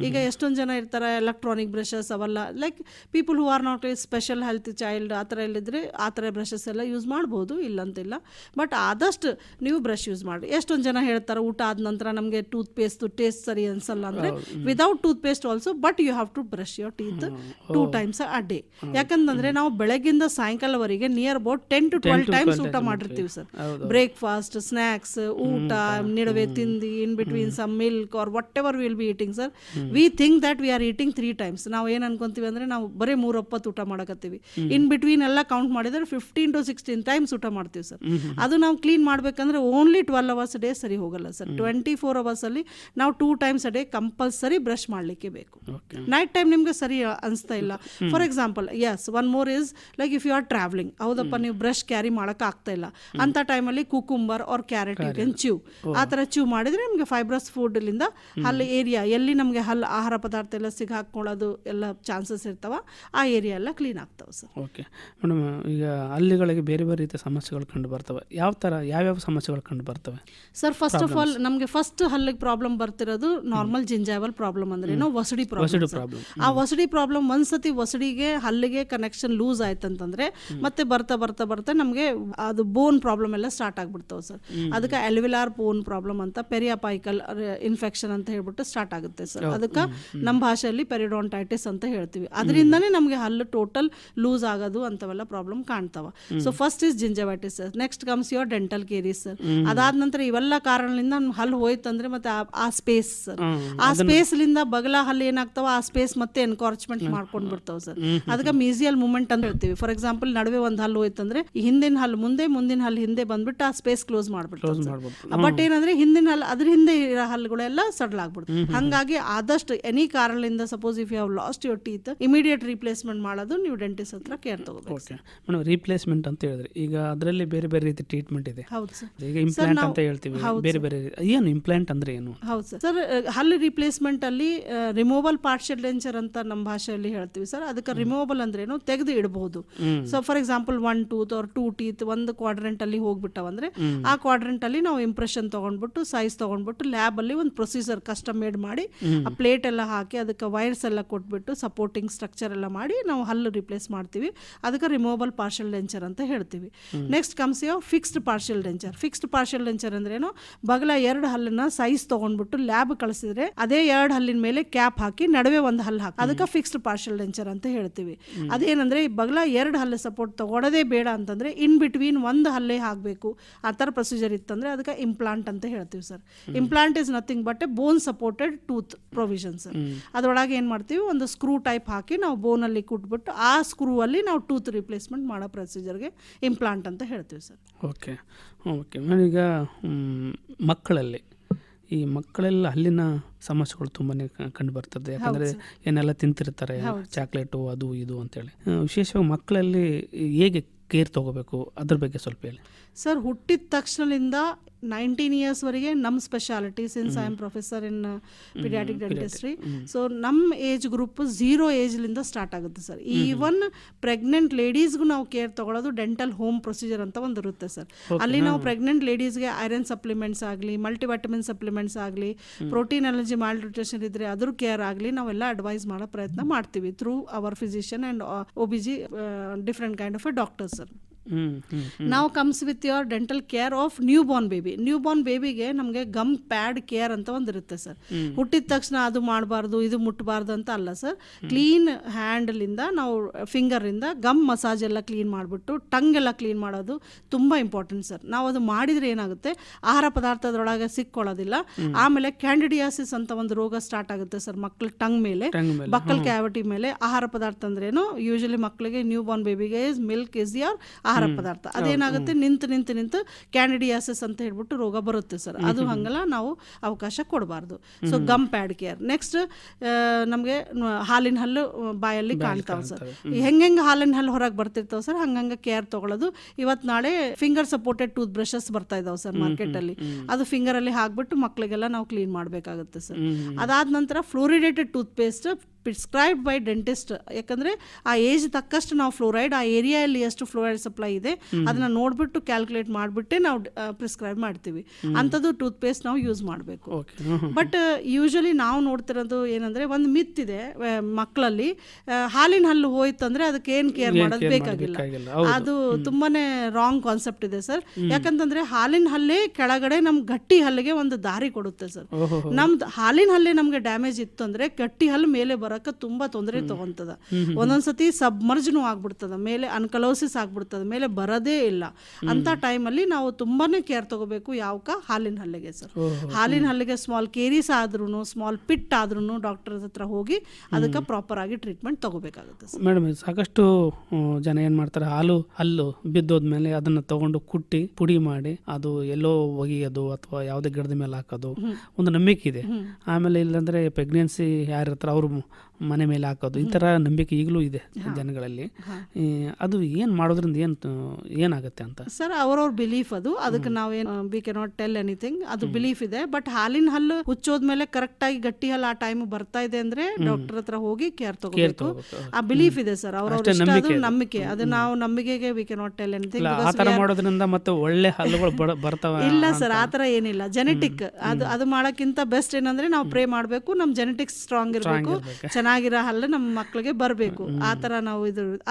ಈಗ ಎಷ್ಟೊಂದು ಜನ ಇರ್ತಾರೆ ಎಲೆಕ್ಟ್ರಾನಿಕ್ ಬ್ರಷಸ್ ಅವೆಲ್ಲ, like people who are not a special health child ಆ ಥರ ಎಲ್ಲಿದ್ರೆ ಆ ಥರ ಬ್ರಷಸ್ ಎಲ್ಲ ಯೂಸ್ ಮಾಡ್ಬೋದು, ಇಲ್ಲಂತಿಲ್ಲ. ಬಟ್ ಆದಷ್ಟು ನೀವು ಬ್ರಷ್ ಯೂಸ್ ಮಾಡಿ. ಎಷ್ಟೊಂದು ಜನ ಹೇಳ್ತಾರೆ ಊಟ ಆದ ನಂತರ ನಮಗೆ ಟೂತ್ ಪೇಸ್ಟ್ ಟೇಸ್ಟ್ ಸರಿ ಅನ್ಸಲ್ಲ ಅಂದರೆ without toothpaste also, but you have to brush your teeth 2 times a day. ಯಾಕಂತಂದ್ರೆ ನಾವು ಬೆಳಗ್ಗಿಂದ ಸಾಯಂಕಾಲವರೆಗೆ ನಿಯರ್ ಅಬೌಟ್ 10 to 12 times ಊಟ ಮಾಡಿರ್ತೀವಿ ಸರ್. ಬ್ರೇಕ್ಫಾಸ್ಟ್, ಸ್ನ್ಯಾಕ್ಸ್, ಊಟ, ನಿಡವೆ ತಿಂದಿ, in between some milk or whatever will be eating sir. We think that we are eating 3 times. ನಾವು ಏನ್ ಅನ್ಕೊಂತೀವಿ ಅಂದ್ರೆ ನಾವು ಬರೀ 3 ಹೊತ್ತು ಊಟ ಮಾಡಕತ್ತೀವಿ. ಇನ್ ಬಿಟ್ವೀನ್ ಎಲ್ಲ ಕೌಂಟ್ ಮಾಡಿದ್ರೆ 15 to 16 times ಊಟ ಮಾಡ್ತೀವಿ ಸರ್. ಅದು ನಾವು ಕ್ಲೀನ್ ಮಾಡ್ಬೇಕಂದ್ರೆ ಓನ್ಲಿ 12 hours a day ಸರಿ ಹೋಗಲ್ಲ ಸರ್. 24 hours ಅಲ್ಲಿ ನಾವು 2 times a day compulsory brush ಮಾಡ್ಲಿಕ್ಕೆ ಬೇಕು. ನೈಟ್ ಟೈಮ್ ನಿಮ್ಗೆ ಸರಿ ಅನ್ಸ್ತಾ ಇಲ್ಲ. For example as one more is like if you are travelling, ಹೌದಪ್ಪ ನೀವು ಬ್ರಷ್ ಕ್ಯಾರಿ ಮಾಡಕ್ ಆಗ್ತಾ ಇಲ್ಲ ಅಂತ ಟೈಮಲ್ಲಿ cucumber or carrot you can chew. ಆ ಥರ ಚ್ಯೂ ಮಾಡಿದ್ರೆ ನಿಮಗೆ ಫೈಬ್ರಸ್ ಫುಡ್ಲಿಂದ ಹಲ್ಲು ಏರಿಯಾ ಎಲ್ಲಿ ನಮಗೆ ಹಲ್ಲು ಆಹಾರ ಪದಾರ್ಥ ಎಲ್ಲ ಸಿಗಾಕೊಳ್ಳೋದು ಎಲ್ಲ ಚಾನ್ಸಸ್ ಇರ್ತಾವ, ಆ ಏರಿಯಾ ಎಲ್ಲ ಕ್ಲೀನ್ ಆಗ್ತಾವೆ ಸರ್. ಓಕೆ ಮೇಡಮ್, ಈಗ ಹಲ್ಲಿಗಳಿಗೆ ಬೇರೆ ಬೇರೆ ರೀತಿಯ ಸಮಸ್ಯೆಗಳು ಕಂಡು ಬರ್ತವೆ. ಯಾವ್ಯಾವ ಸಮಸ್ಯೆಗಳು ಕಂಡು ಬರ್ತವೆ ಸರ್? ಫಸ್ಟ್ ಆಫ್ ಆಲ್ ನಮಗೆ ಫಸ್ಟ್ ಹಲ್ಲಿಗೆ ಪ್ರಾಬ್ಲಮ್ ಬರ್ತಿರೋದು ನಾರ್ಮಲ್ ಜಿಂಜೈವಲ್ ಪ್ರಾಬ್ಲಮ್ ಅಂದ್ರೆ ವಸಡಿ ಪ್ರಾಬ್ಲಮ್. ಆ ವಸಡಿ ಪ್ರಾಬ್ಲಮ್ ಒಂದ್ಸತಿ ವಸಡಿಗೆ ಹಲ್ಲಿಗೆ ಕನೆಕ್ಷನ್ ಲೂಸ್ ಆಯ್ತಂತಂದ್ರೆ ಮತ್ತೆ ಬರ್ತಾ ಬರ್ತಾ ಬರ್ತಾ ನಮಗೆ ಅದು ಬೋನ್ ಪ್ರಾಬ್ಲಮ್ ಎಲ್ಲ ಸ್ಟಾರ್ಟ್ ಆಗ್ಬಿಡ್ತಾವೆ ಸರ್. ಅದಕ್ಕೆ ಅಲ್ವಿಲಾರ್ ಬೋನ್ ಪ್ರಾಬ್ಲಮ್ ಅಂತ, ಪೆರಿಯಾಪೈಕಲ್ ಇನ್ಫೆಕ್ಷನ್ ಅಂತ ಹೇಳ್ಬಿಟ್ಟು ಸ್ಟಾರ್ಟ್ ಆಗುತ್ತೆ ಸರ್. ಅದಕ್ಕೆ ನಮ್ಮ ಭಾಷೆಯಲ್ಲಿ ಪೆರಿಡೋಂಟೈಟಿಸ್ ಅಂತ ಹೇಳ್ತೀವಿ. ಅದರಿಂದನೇ ನಮಗೆ ಹಲ್ಲು ಟೋಟಲ್ ಲೂಸ್ ಆಗೋದು ಅಂತವೆಲ್ಲ ಪ್ರಾಬ್ಲಮ್ ಕಾಣ್ತಾವ. So first is gingivitis sir. Next comes your dental caries sir. ಅದಾದ ನಂತರ ಇವೆಲ್ಲ ಕಾರಣದಿಂದ ಹಲ್ಲು ಹೋಯ್ತಂದ್ರೆ ಮತ್ತೆ ಆ ಸ್ಪೇಸ್ ಸರ್, ಆ ಸ್ಪೇಸ್ಲಿಂದ ಬಗಲ ಹಲ್ಲು ಏನಾಗ್ತಾವ ಆ ಸ್ಪೇಸ್ ಮತ್ತೆ ಎನ್ಕಾರ್ಚ್ಮೆಂಟ್ ಮಾಡ್ಕೊಂಡ್ ಬಿಡ್ತಾವ ಸರ್. ಅದಕ್ಕೆ ಮೀಸಿಯಲ್ ಮೂವ್ಮೆಂಟ್ ಅಂತ ಹೇಳ್ತೀವಿ. ಫಾರ್ ಎಕ್ಸಾಂಪಲ್ ನಡುವೆ ಒಂದು ಹಲ್ಲು ಹೋಯ್ತಂದ್ರೆ ಹಿಂದಿನ ಹಲ್ಲು ಮುಂದಿನ ಹಲ್ಲು ಹಿಂದೆ ಬಂದ್ಬಿಟ್ಟು ಆ ಸ್ಪೇಸ್ ಕ್ಲೋಸ್ ಮಾಡ್ಬಿಡ್ತಾವೆ. ಬಟ್ ಏನಂದ್ರೆ ಹಿಂದಿನ ಹಲ್ಲು ಅದ್ರ ಹಿಂದೆ ಇರೋ ಹಲ್ಲುಗಳೆಲ್ಲ ಸಡಲ್ ಆಗ್ಬಿಡ್ತವೆ. ಹಂಗಾಗಿ ಆದಷ್ಟು ಎನಿ ಕಾರಣದಿಂದ suppose if you have lost your teeth immediate replacement ಮಾಡೋದು ನೀವು ಡೆಂಟಿಸ್ಟ್ ಹತ್ರ ಕೇರ್ ತಗೋಬೇಕು. ಮೇಡಮ್ ರೀಪ್ಲೇಸ್ಮೆಂಟ್ ಅಂತ ಹೇಳಿದ್ರೆ ಈಗ ಅದರಲ್ಲಿ ಬೇರೆ ಬೇರೆ ರೀತಿ ಟ್ರೀಟ್ಮೆಂಟ್ ಇದೆ. ಹೌದು ಸರ್. ಈಗ ಇಂಪ್ಲಾಂಟ್ ಅಂತ ಹೇಳ್ತೀವಿ, ಬೇರೆ ಬೇರೆ ಏನು ಇಂಪ್ಲಾಂಟ್ ಅಂದ್ರೆ ಏನು? ಹೌದು ಸರ್. ಸರ್ ಹಲ್ಲು ರಿಪ್ಲೇಸ್ಮೆಂಟ್ ಅಲ್ಲಿ ರಿಮೂವಲ್ ಪಾರ್ಷಿಯಲ್ ಡೆಂಚರ್ ಅಂತ ನಮ್ಮ ಭಾಷೆಯಲ್ಲಿ ಹೇಳ್ತೀವಿ ಸರ್. ಅದಕ್ಕೆ ರಿಮೂವಬಲ್ ಅಂದ್ರೆ ಏನು, ತೆಗೆದು ಇಡಬಹುದು. So for example 1 tooth or 2 teeth ಒಂದು ಕ್ವಾಡ್ರೆಂಟ್ ಅಲ್ಲಿ ಹೋಗ್ಬಿಟ್ಟವಂದ್ರೆ ಆ ಕ್ವಾಡ್ರೆಂಟ್ ಅಲ್ಲಿ ನಾವು ಇಂಪ್ರೆಷನ್ ತಗೊಂಡ್ಬಿಟ್ಟು ಸೈಜ್ ತಗೊಂಡ್ಬಿಟ್ಟು ಲ್ಯಾಬ್ ಅಲ್ಲಿ ಒಂದು ಪ್ರೊಸೀಜರ್ ಕಸ್ಟಮ್ ಮೇಡ್ ಮಾಡಿ ಆ ಪ್ಲೇಟ್ ಎಲ್ಲ ಹಾಕಿ ಅದಕ್ಕೆ ವೈರ್ಸ್ ಎಲ್ಲ ಕೊಟ್ಬಿಟ್ಟು ಸಪೋರ್ಟಿಂಗ್ ಸ್ಟ್ರಕ್ಚರ್ ಎಲ್ಲ ಮಾಡಿ ನಾವು ಹಲ್ಲು ರಿಪ್ಲೇಸ್ ಮಾಡ್ತೀವಿ. ಅದಕ್ಕೆ ರಿಮೂವಬಲ್ ಪಾರ್ಷಿಯಲ್ ಡೆಂಚರ್ ಅಂತ ಹೇಳ್ತೀವಿ. ನೆಕ್ಸ್ಟ್ ಕಮ್ಸ್ ಯಾವ fixed partial denture. Fixed partial denture ಅಂದ್ರೆ ಏನು, ಬಗಲ 2 ಹಲ್ಲನ್ನ ಸೈಜ್ ತಗೊಂಡ್ಬಿಟ್ಟು ಲ್ಯಾಬ್ ಕಳಿಸಿದ್ರೆ ಅದೇ 2 ಹಲ್ಲಿನ ಮೇಲೆ ಕ್ಯಾಪ್ ಹಾಕಿ ನಡುವೆ ಒಂದು ಹಲ್ಲು ಹಾಕಿ ಅದಕ್ಕೆ ಫಿಕ್ಸ್ಡ್ ಪಾರ್ಷಿಯಲ್ ಡೆಂಚರ್ ಅಂತ ಹೇಳ್ತೀವಿ. ಅದೇನಂದ್ರೆ ಈ ಬಗಲ 2 ಹಲ್ಲು ಸಪೋರ್ಟ್ ತಗೊಳ್ಳೋದೇ ಬೇಡ ಅಂತಂದ್ರೆ ಇನ್ ಬಿಟ್ವೀನ್ ಒಂದು ಹಲ್ಲೇ ಹಾಕಬೇಕು ಆ ಥರ ಪ್ರೊಸೀಜರ್ ಇತ್ತಂದ್ರೆ ಅದಕ್ಕೆ ಇಂಪ್ಲಾಂಟ್ ಅಂತ ಹೇಳ್ತೀವಿ sir. Implant is nothing but a bone supported tooth provision sir. ಅದರೊಳಗೆ ಏನು ಮಾಡ್ತೀವಿ, ಒಂದು ಸ್ಕ್ರೂ ಟೈಪ್ ಹಾಕಿ ನಾವು ಬೋನಲ್ಲಿ ಕುಟ್ಬಿಟ್ಟು ಆ ಸ್ಕ್ರೂ ಅಲ್ಲಿ ನಾವು ಟೂತ್ ರಿಪ್ಲೇಸ್ಮೆಂಟ್ ಮಾಡೋ ಪ್ರೊಸೀಜರ್ಗೆ ಇಂಪ್ಲಾಂಟ್ ಅಂತ ಹೇಳ್ತೀವಿ ಸರ್. Okay okay madam. ಈಗ ಮಕ್ಕಳೆಲ್ಲ ಹಲ್ಲಿನ ಸಮಸ್ಯೆಗಳು ತುಂಬಾ ಕಂಡು ಬರ್ತದೆ. ಯಾಕಂದರೆ ಏನೆಲ್ಲ ತಿಂತಿರ್ತಾರೆ, ಚಾಕ್ಲೇಟು ಅದು ಇದು ಅಂತೇಳಿ. ವಿಶೇಷವಾಗಿ ಮಕ್ಕಳಲ್ಲಿ ಹೇಗೆ ಕೇರ್ ತೊಗೋಬೇಕು ಅದ್ರ ಬಗ್ಗೆ ಸ್ವಲ್ಪ ಹೇಳಿ ಸರ್. ಹುಟ್ಟಿದ ತಕ್ಷಣದಿಂದ 19 years ವರೆಗೆ ನಮ್ಮ speciality, since I am professor in pediatric dentistry. So ನಮ್ಮ ಏಜ್ ಗ್ರೂಪ್ 0 ಏಜ್ಲಿಂದ ಸ್ಟಾರ್ಟ್ ಆಗುತ್ತೆ ಸರ್. ಈವನ್ ಪ್ರೆಗ್ನೆಂಟ್ ಲೇಡೀಸ್ಗೂ ನಾವು ಕೇರ್ ತೊಗೊಳೋದು ಡೆಂಟಲ್ ಹೋಮ್ ಪ್ರೊಸೀಜರ್ ಅಂತ ಒಂದು ಇರುತ್ತೆ ಸರ್. ಅಲ್ಲಿ ನಾವು ಪ್ರೆಗ್ನೆಂಟ್ ಲೇಡೀಸ್ಗೆ ಐರನ್ ಸಪ್ಲಿಮೆಂಟ್ಸ್ ಆಗಲಿ, ಮಲ್ಟಿವೈಟಮಿನ್ ಸಪ್ಲಿಮೆಂಟ್ಸ್ ಆಗಲಿ, ಪ್ರೋಟೀನ್ ಅಲರ್ಜಿ ಮಾಲ್ನ್ಯೂಟ್ರಿಷನ್ ಇದ್ದರೆ ಅದ್ರ ಕೇರ್ ಆಗಲಿ ನಾವೆಲ್ಲ ಅಡ್ವೈಸ್ ಮಾಡೋ ಪ್ರಯತ್ನ ಮಾಡ್ತೀವಿ through our physician and OBG different kind of a doctor sir. ನಾವು comes with your dental care of new born baby. New born ಬೇಬಿಗೆ ನಮಗೆ ಗಮ್ ಪ್ಯಾಡ್ ಕೇರ್ ಅಂತ ಒಂದು ಇರುತ್ತೆ ಸರ್. ಹುಟ್ಟಿದ ತಕ್ಷಣ ಅದು ಮಾಡಬಾರ್ದು ಇದು ಮುಟ್ಟಬಾರ್ದು ಅಂತ ಅಲ್ಲ ಸರ್. ಕ್ಲೀನ್ ಹ್ಯಾಂಡಲಿಂದ ನಾವು ಫಿಂಗರಿಂದ ಗಮ್ ಮಸಾಜ್ ಎಲ್ಲ ಕ್ಲೀನ್ ಮಾಡಿಬಿಟ್ಟು ಟಂಗ್ ಎಲ್ಲ ಕ್ಲೀನ್ ಮಾಡೋದು ತುಂಬ ಇಂಪಾರ್ಟೆಂಟ್ ಸರ್. ನಾವು ಅದು ಮಾಡಿದರೆ ಏನಾಗುತ್ತೆ, ಆಹಾರ ಪದಾರ್ಥದೊಳಗೆ ಸಿಕ್ಕೊಳ್ಳೋದಿಲ್ಲ. ಆಮೇಲೆ ಕ್ಯಾಂಡಿಡಿಯಾಸಿಸ್ ಅಂತ ಒಂದು ರೋಗ ಸ್ಟಾರ್ಟ್ ಆಗುತ್ತೆ ಸರ್ ಮಕ್ಕಳ ಟಂಗ್ ಮೇಲೆ, ಬಕ್ಕಲ್ ಕ್ಯಾವಿಟಿ ಮೇಲೆ. ಆಹಾರ ಪದಾರ್ಥ ಅಂದ್ರೇನು, ಯೂಶಲಿ ಮಕ್ಕಳಿಗೆ ನ್ಯೂ ಬಾರ್ನ್ ಬೇಬಿಗೆ ಮಿಲ್ಕ್ ಇಸ್ ಯಾರ್ ಆಹಾರ ಪದಾರ್ಥ. ಅದೇನಾಗುತ್ತೆ, ನಿಂತು ಕ್ಯಾಂಡಿಡಿಯಾಸಿಸ್ ಅಂತ ಹೇಳ್ಬಿಟ್ಟು ರೋಗ ಬರುತ್ತೆ ಸರ್. ಅದು ಹಂಗಲ್ಲ, ನಾವು ಅವಕಾಶ ಕೊಡಬಾರ್ದು. So gum pad care. Next ನಮಗೆ ಹಾಲಿನ ಹಲ್ಲು ಬಾಯಲ್ಲಿ ಕಾಣ್ತಾವೆ ಸರ್. ಹೆಂಗೆ ಹಾಲಿನ ಹಲ್ಲು ಹೊರಗೆ ಬರ್ತಿರ್ತಾವೆ ಸರ್, ಹಂಗಂಗೆ ಕೇರ್ ತೊಗೊಳ್ಳೋದು. ಇವತ್ತು ನಾಳೆ ಫಿಂಗರ್ ಸಪೋರ್ಟೆಡ್ ಟೂತ್ ಬ್ರಷಸ್ ಬರ್ತಾ ಇದಾವೆ ಸರ್ ಮಾರ್ಕೆಟಲ್ಲಿ. ಅದು ಫಿಂಗರಲ್ಲಿ ಹಾಕ್ಬಿಟ್ಟು ಮಕ್ಕಳಿಗೆಲ್ಲ ನಾವು ಕ್ಲೀನ್ ಮಾಡಬೇಕಾಗುತ್ತೆ ಸರ್. ಅದಾದ ನಂತರ fluoridated tooth paste prescribed by dentist. ಯಾಕಂದರೆ ಆ ಏಜ್ ತಕ್ಕಷ್ಟು ನಾವು ಫ್ಲೋರೈಡ್, ಆ ಏರಿಯಾಯಲ್ಲಿ ಎಷ್ಟು ಫ್ಲೋರೈಡ್ ಸಪ್ಲೈ ಇದೆ ಅದನ್ನು ನೋಡಿಬಿಟ್ಟು ಕ್ಯಾಲ್ಕುಲೇಟ್ ಮಾಡಿಬಿಟ್ಟೆ ನಾವು ಪ್ರಿಸ್ಕ್ರೈಬ್ ಮಾಡ್ತೀವಿ. ಅಂಥದ್ದು ಟೂತ್ ಪೇಸ್ಟ್ ನಾವು ಯೂಸ್ ಮಾಡಬೇಕು. ಬಟ್ ಯೂಶಲಿ ನಾವು ನೋಡ್ತಿರೋದು ಏನಂದರೆ, ಒಂದು ಮಿತ್ ಇದೆ ಮಕ್ಕಳಲ್ಲಿ, ಹಾಲಿನ ಹಲ್ಲು ಹೋಯ್ತಂದರೆ ಅದಕ್ಕೆ ಏನು ಕೇರ್ ಮಾಡೋದು ಬೇಕಾಗಿಲ್ಲ. ಅದು ತುಂಬಾ ರಾಂಗ್ ಕಾನ್ಸೆಪ್ಟ್ ಇದೆ ಸರ್. ಯಾಕಂತಂದರೆ ಹಾಲಿನ ಹಲ್ಲೇ ಕೆಳಗಡೆ ನಮ್ಮ ಗಟ್ಟಿ ಹಲ್ಲಿಗೆ ಒಂದು ದಾರಿ ಕೊಡುತ್ತೆ ಸರ್. ನಮ್ದು ಹಾಲಿನ ಹಲ್ಲೇ ನಮಗೆ ಡ್ಯಾಮೇಜ್ ಇತ್ತು ಅಂದರೆ ಗಟ್ಟಿ ಹಲ್ಲು ಮೇಲೆ ಬರೋಕ್ಕೆ ತುಂಬ ತೊಂದರೆ ತೊಗೊತದ. ಒಂದೊಂದ್ಸತಿ ಸಬ್ಮರ್ಜ್ನೂ ಆಗ್ಬಿಡ್ತದ, ಮೇಲೆ ಅನ್ಕಲೋಸಿಸ್ ಆಗ್ಬಿಡ್ತದ, ಮೇಲೆ ಬರೋದೇ ಇಲ್ಲ. ಅಂತ ಟೈಮಲ್ಲಿ ನಾವು ತುಂಬಾನೇ ಕೇರ್ ತಗೋಬೇಕು. ಯಾವಕ ಹಾಲಿನ ಹಲ್ಲಿಗೆ ಸರ್. ಹಾಲಿನ ಹಲ್ಲಿಗೆ ಸ್ಮಾಲ್ ಕೇರೀಸ್ ಆದ್ರೂ, ಸ್ಮಾಲ್ ಪಿಟ್ ಆದ್ರೂ ಡಾಕ್ಟರ್ ಹತ್ರ ಹೋಗಿ ಅದಕ್ಕೆ ಪ್ರಾಪರ್ ಆಗಿ ಟ್ರೀಟ್ಮೆಂಟ್ ತಗೋಬೇಕಾಗುತ್ತೆ ಸರ್. ಮೇಡಮ್, ಸಾಕಷ್ಟು ಜನ ಏನ್ ಮಾಡ್ತಾರೆ, ಹಲ್ಲು ಬಿದ್ದೋದ್ಮೇಲೆ ಅದನ್ನ ತಗೊಂಡು ಕುಟ್ಟಿ ಪುಡಿ ಮಾಡಿ ಅದು ಎಲ್ಲೋ ಒಗೆಯೋದು ಅಥವಾ ಯಾವುದೇ ಗಿಡದ ಮೇಲೆ ಹಾಕೋದು ಒಂದು ನಂಬಿಕೆ ಇದೆ. ಆಮೇಲೆ ಇಲ್ಲಾಂದ್ರೆ ಪ್ರೆಗ್ನೆನ್ಸಿ ಯಾರಿರ್ತಾರೆ ಅವರು ಮನೆ ಮೇಲೆ ಹಾಕೋದು, ಈ ಥರ ನಂಬಿಕೆ ಈಗಲೂ ಇದೆ ಜನಗಳಲ್ಲಿ. ಅದು ಏನು ಮಾಡೋದ್ರಿಂದ ಏನಾಗುತ್ತೆ ಅಂತ ಸರ್, ಅವ್ರವ್ರ ಬಿಲೀಫ್ ಅದು. ಅದಕ್ಕೆ ನಾವೇನು we cannot tell anything. ಅದು ಬಿಲೀಫ್ ಇದೆ. ಬಟ್ ಹಾಲಿನ ಹಲ್ಲು ಹುಚ್ಚೋದ್ಮೇಲೆ ಕರೆಕ್ಟಾಗಿ ಗಟ್ಟಿ ಹಲ್ಲು ಆ ಟೈಮ್ ಬರ್ತಾ ಇದೆ ಅಂದ್ರೆ ಡಾಕ್ಟರ್ ಹತ್ರ ಹೋಗಿ ಕೇರ್ ತಗೋಬೇಕು. ಆ ಬಿಲೀಫ್ ಇದೆ ಸರ್, ಅವ್ರವ್ರ ನಂಬಿಕೆ. ಅದು ನಾವು ನಂಬಿಕೆಗೆ we cannot tell anything. ಆ ಥರ ಮಾಡೋದ್ರಿಂದ ಮತ್ತೆ ಒಳ್ಳೆ ಹಲ್ಲುಗಳು ಬರ್ತಾವ ಇಲ್ಲ ಸರ್, ಆ ಥರ ಏನಿಲ್ಲ. ಜೆನೆಟಿಕ್ ಅದು ಮಾಡೋಕ್ಕಿಂತ ಬೆಸ್ಟ್ ಏನಂದ್ರೆ ನಾವು ಪ್ರೇ ಮಾಡಬೇಕು, ನಮ್ಮ ಜೆನೆಟಿಕ್ಸ್ ಸ್ಟ್ರಾಂಗ್ ಇರಬೇಕು, ಚೆನ್ನಾಗಿ ಚೆನ್ನಾಗಿರೋ ಹಲ್ಲು ನಮ್ಮ ಮಕ್ಳಿಗೆ ಬರಬೇಕು, ಆ ಥರ ನಾವು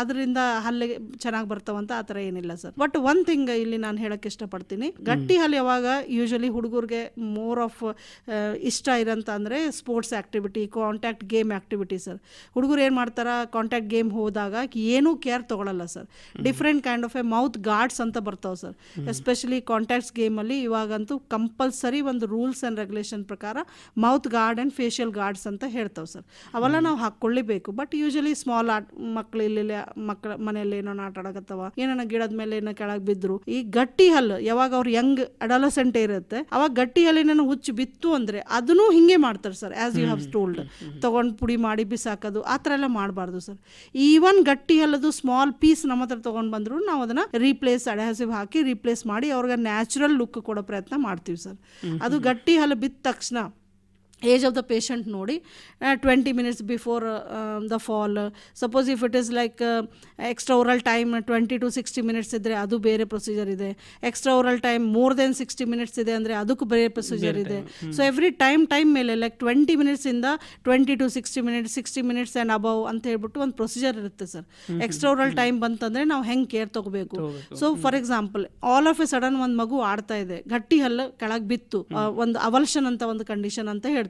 ಅದರಿಂದ ಹಲ್ಲಿಗೆ ಚೆನ್ನಾಗಿ ಬರ್ತಾವಂತ ಆ ಥರ ಏನಿಲ್ಲ ಸರ್. ಬಟ್ ಒನ್ ಥಿಂಗ್ ಇಲ್ಲಿ ನಾನು ಹೇಳಕ್ಕೆ ಇಷ್ಟಪಡ್ತೀನಿ, ಗಟ್ಟಿ ಹಲ್ಲು ಯಾವಾಗ ಯೂಶಲಿ ಹುಡುಗರಿಗೆ ಮೋರ್ ಆಫ್ ಇಷ್ಟ ಇರೋಂತ ಅಂದರೆ sports activity, contact game activity sir. ಹುಡುಗರು ಏನು ಮಾಡ್ತಾರೆ, ಕಾಂಟ್ಯಾಕ್ಟ್ ಗೇಮ್ ಹೋದಾಗ ಏನೂ ಕೇರ್ ತೊಗೊಳಲ್ಲ sir. Different kind of a mouth guards ಅಂತ ಬರ್ತಾವೆ ಸರ್. ಎಸ್ಪೆಷಲಿ ಕಾಂಟ್ಯಾಕ್ಟ್ಸ್ ಗೇಮಲ್ಲಿ ಇವಾಗಂತೂ ಕಂಪಲ್ಸರಿ ಒಂದು ರೂಲ್ಸ್ ಆ್ಯಂಡ್ ರೆಗ್ಯುಲೇಷನ್ ಪ್ರಕಾರ mouth guard and facial guards ಅಂತ ಹೇಳ್ತಾವೆ ಸರ್. ಅವೆಲ್ಲ ನಾವು ಹಾಕ್ಕೊಳ್ಳೇಬೇಕು. ಬಟ್ ಯೂಶಲಿ ಸ್ಮಾಲ್ ಮಕ್ಳು ಇಲ್ಲಿ ಮಕ್ಕಳ ಮನೆಯಲ್ಲಿ ಏನೋ ಆಟ ಆಡಕತ್ತವ, ಏನೋ ಗಿಡದ ಮೇಲೆ ಏನೋ ಕೆಳಗೆ ಬಿದ್ದರು, ಈ ಗಟ್ಟಿ ಹಲ್ಲು ಯಾವಾಗ ಅವ್ರು ಯಂಗ್ ಅಡಲಸೆಂಟ್ ಇರುತ್ತೆ ಅವಾಗ ಗಟ್ಟಿ ಹಲ್ಲಿನ ಹುಚ್ಚು ಬಿತ್ತು ಅಂದರೆ ಅದನ್ನು ಹಿಂಗೆ ಮಾಡ್ತಾರೆ sir. As you have told, ತೊಗೊಂಡು ಪುಡಿ ಮಾಡಿ ಬಿಸಾಕೋದು ಆ ಥರ ಎಲ್ಲ ಮಾಡಬಾರ್ದು ಸರ್. ಈವನ್ ಗಟ್ಟಿ ಹಲ್ಲದು ಸ್ಮಾಲ್ ಪೀಸ್ ನಮ್ಮ ಹತ್ರ ತೊಗೊಂಡು ಬಂದರೂ ನಾವು ಅದನ್ನು ರೀಪ್ಲೇಸ್ ಅಡ್ಹೆಸಿವ್ ಹಾಕಿ ರೀಪ್ಲೇಸ್ ಮಾಡಿ ಅವ್ರಿಗೆ ನ್ಯಾಚುರಲ್ ಲುಕ್ ಕೊಡೋ ಪ್ರಯತ್ನ ಮಾಡ್ತೀವಿ ಸರ್. ಅದು ಗಟ್ಟಿ ಹಲ್ಲು ಬಿದ್ದ ತಕ್ಷಣ ಏಜ್ ಆಫ್ ದ ಪೇಷಂಟ್ ನೋಡಿ 20 minutes before the fall, suppose if it is like extra oral time 20 to 60 minutes ಇದ್ದರೆ ಅದು ಬೇರೆ ಪ್ರೊಸೀಜರ್ ಇದೆ. Extra oral time more than 60 minutes ಇದೆ ಅಂದರೆ ಅದಕ್ಕೂ ಬೇರೆ ಪ್ರೊಸೀಜರ್ ಇದೆ. ಸೊ ಎವ್ರಿ ಟೈಮ್ ಮೇಲೆ ಲೈಕ್ 20 minutes ಇಂದ 20 to 60 minutes, 60 minutes and above ಅಂತ ಹೇಳ್ಬಿಟ್ಟು ಒಂದು ಪ್ರೊಸೀಜರ್ ಇರುತ್ತೆ ಸರ್. ಎಕ್ಸ್ಟ್ರಾ ಓರಲ್ ಟೈಮ್ ಬಂತಂದರೆ ನಾವು ಹೆಂಗೆ ಕೇರ್ ತೊಗೋಬೇಕು. So for example all of A sudden ಒಂದು ಮಗು ಆಡ್ತಾ ಇದೆ, ಗಟ್ಟಿ ಹಲ್ಲು ಕೆಳಗೆ ಬಿತ್ತು, ಒಂದು ಅವಲ್ಷನ್ ಅಂತ ಒಂದು ಕಂಡೀಷನ್ ಅಂತ ಹೇಳ್ತೀವಿ.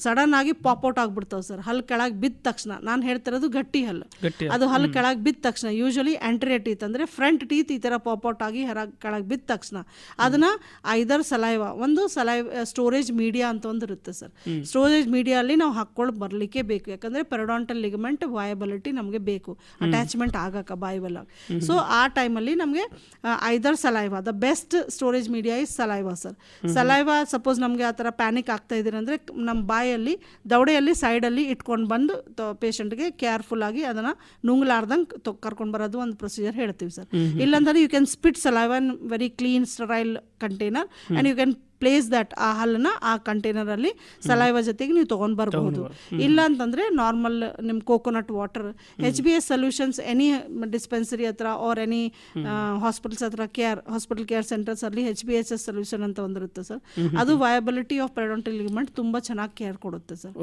ಸಡನ್ ಆಗಿ ಪಾಪ್ಔಟ್ ಆಗ್ಬಿಡ್ತಾವೆ ಸರ್. ಹಲ್ಲು ಕೆಳಗೆ ಬಿದ್ದ ತಕ್ಷಣ, ನಾನು ಹೇಳ್ತಿರೋದು ಗಟ್ಟಿ ಹಲ್ಲು, ಅದು ಹಲ್ಲು ಕೆಳಗೆ ಬಿದ್ದ ತಕ್ಷಣ ಯೂಶಲಿ ಆಂಟೀರಿಯರ್ ಟೀತ್ ಅಂದರೆ ಫ್ರಂಟ್ ಟೀತ್ ಈ ಥರ ಪಾಪ್ಔಟ್ ಆಗಿ ಕೆಳಗೆ ಬಿದ್ದ ತಕ್ಷಣ ಅದನ್ನ ಐದರ್ ಸ್ಟೋರೇಜ್ ಮೀಡಿಯಾ ಅಂತ ಒಂದು ಇರುತ್ತೆ ಸರ್. ಸ್ಟೋರೇಜ್ ಮೀಡಿಯಾ ಅಲ್ಲಿ ನಾವು ಹಾಕ್ಕೊಂಡು ಬರಲಿಕ್ಕೆ ಬೇಕು, ಯಾಕಂದರೆ ಪೆರಿಡಾಂಟಲ್ ಲಿಗಮೆಂಟ್ ವಯಬಿಲಿಟಿ ನಮಗೆ ಬೇಕು, ಅಟ್ಯಾಚ್ಮೆಂಟ್ ಆಗಕ್ಕೆ ಬಾಯಿಬಲ್. ಸೊ ಆ ಟೈಮಲ್ಲಿ ನಮಗೆ either saliva, the best storage media is saliva sir. Saliva suppose ನಮಗೆ ಆ ಥರ ಪ್ಯಾನಿಕ್ ಆಗ್ತಾ ಇದ್ದೀರಿ ಅಂದರೆ ನಮ್ಮ ಬಾಯಲ್ಲಿ ದವಡೆಯಲ್ಲಿ ಸೈಡಲ್ಲಿ ಇಟ್ಕೊಂಡು ಬಂದು ಪೇಷಂಟ್ಗೆ ಕೇರ್ಫುಲ್ ಆಗಿ ಅದನ್ನು ನುಂಗ್ಲಾರ್ದಂಗೆ ಕರ್ಕೊಂಡು ಬರೋದು ಒಂದು ಪ್ರೊಸೀಜರ್ ಹೇಳ್ತೀವಿ ಸರ್. ಇಲ್ಲಾಂದ್ರೆ you can spit saliva in very clean sterile container and you can place that ಆ ಹಲ್ಲನ್ನ ಆ ಕಂಟೈನರಲ್ಲಿ ಸಲೈವ ಜೊತೆಗೆ ನೀವು ತೊಗೊಂಡು ಬರಬಹುದು. ಇಲ್ಲ ಅಂತಂದರೆ ನಾರ್ಮಲ್ ನಿಮ್ಮ coconut water, HBS solutions any dispensary ಹತ್ರ ಆರ್ ಎನಿ ಹಾಸ್ಪಿಟಲ್ಸ್ ಹತ್ರ ಹಾಸ್ಪಿಟಲ್ ಕೇರ್ ಸೆಂಟರ್ಸ್ ಅಲ್ಲಿ HBSS ಸೊಲ್ಯೂಷನ್ ಅಂತ ಒಂದಿರುತ್ತೆ ಸರ್. ಅದು ವಯಬಿಲಿಟಿ ಆಫ್ ಪೆರಿಡಾಂಟಲ್ ಲಿಗಮೆಂಟ್ ತುಂಬ ಚೆನ್ನಾಗಿ ಕೇರ್ ಕೊಡುತ್ತೆ ಸರ್.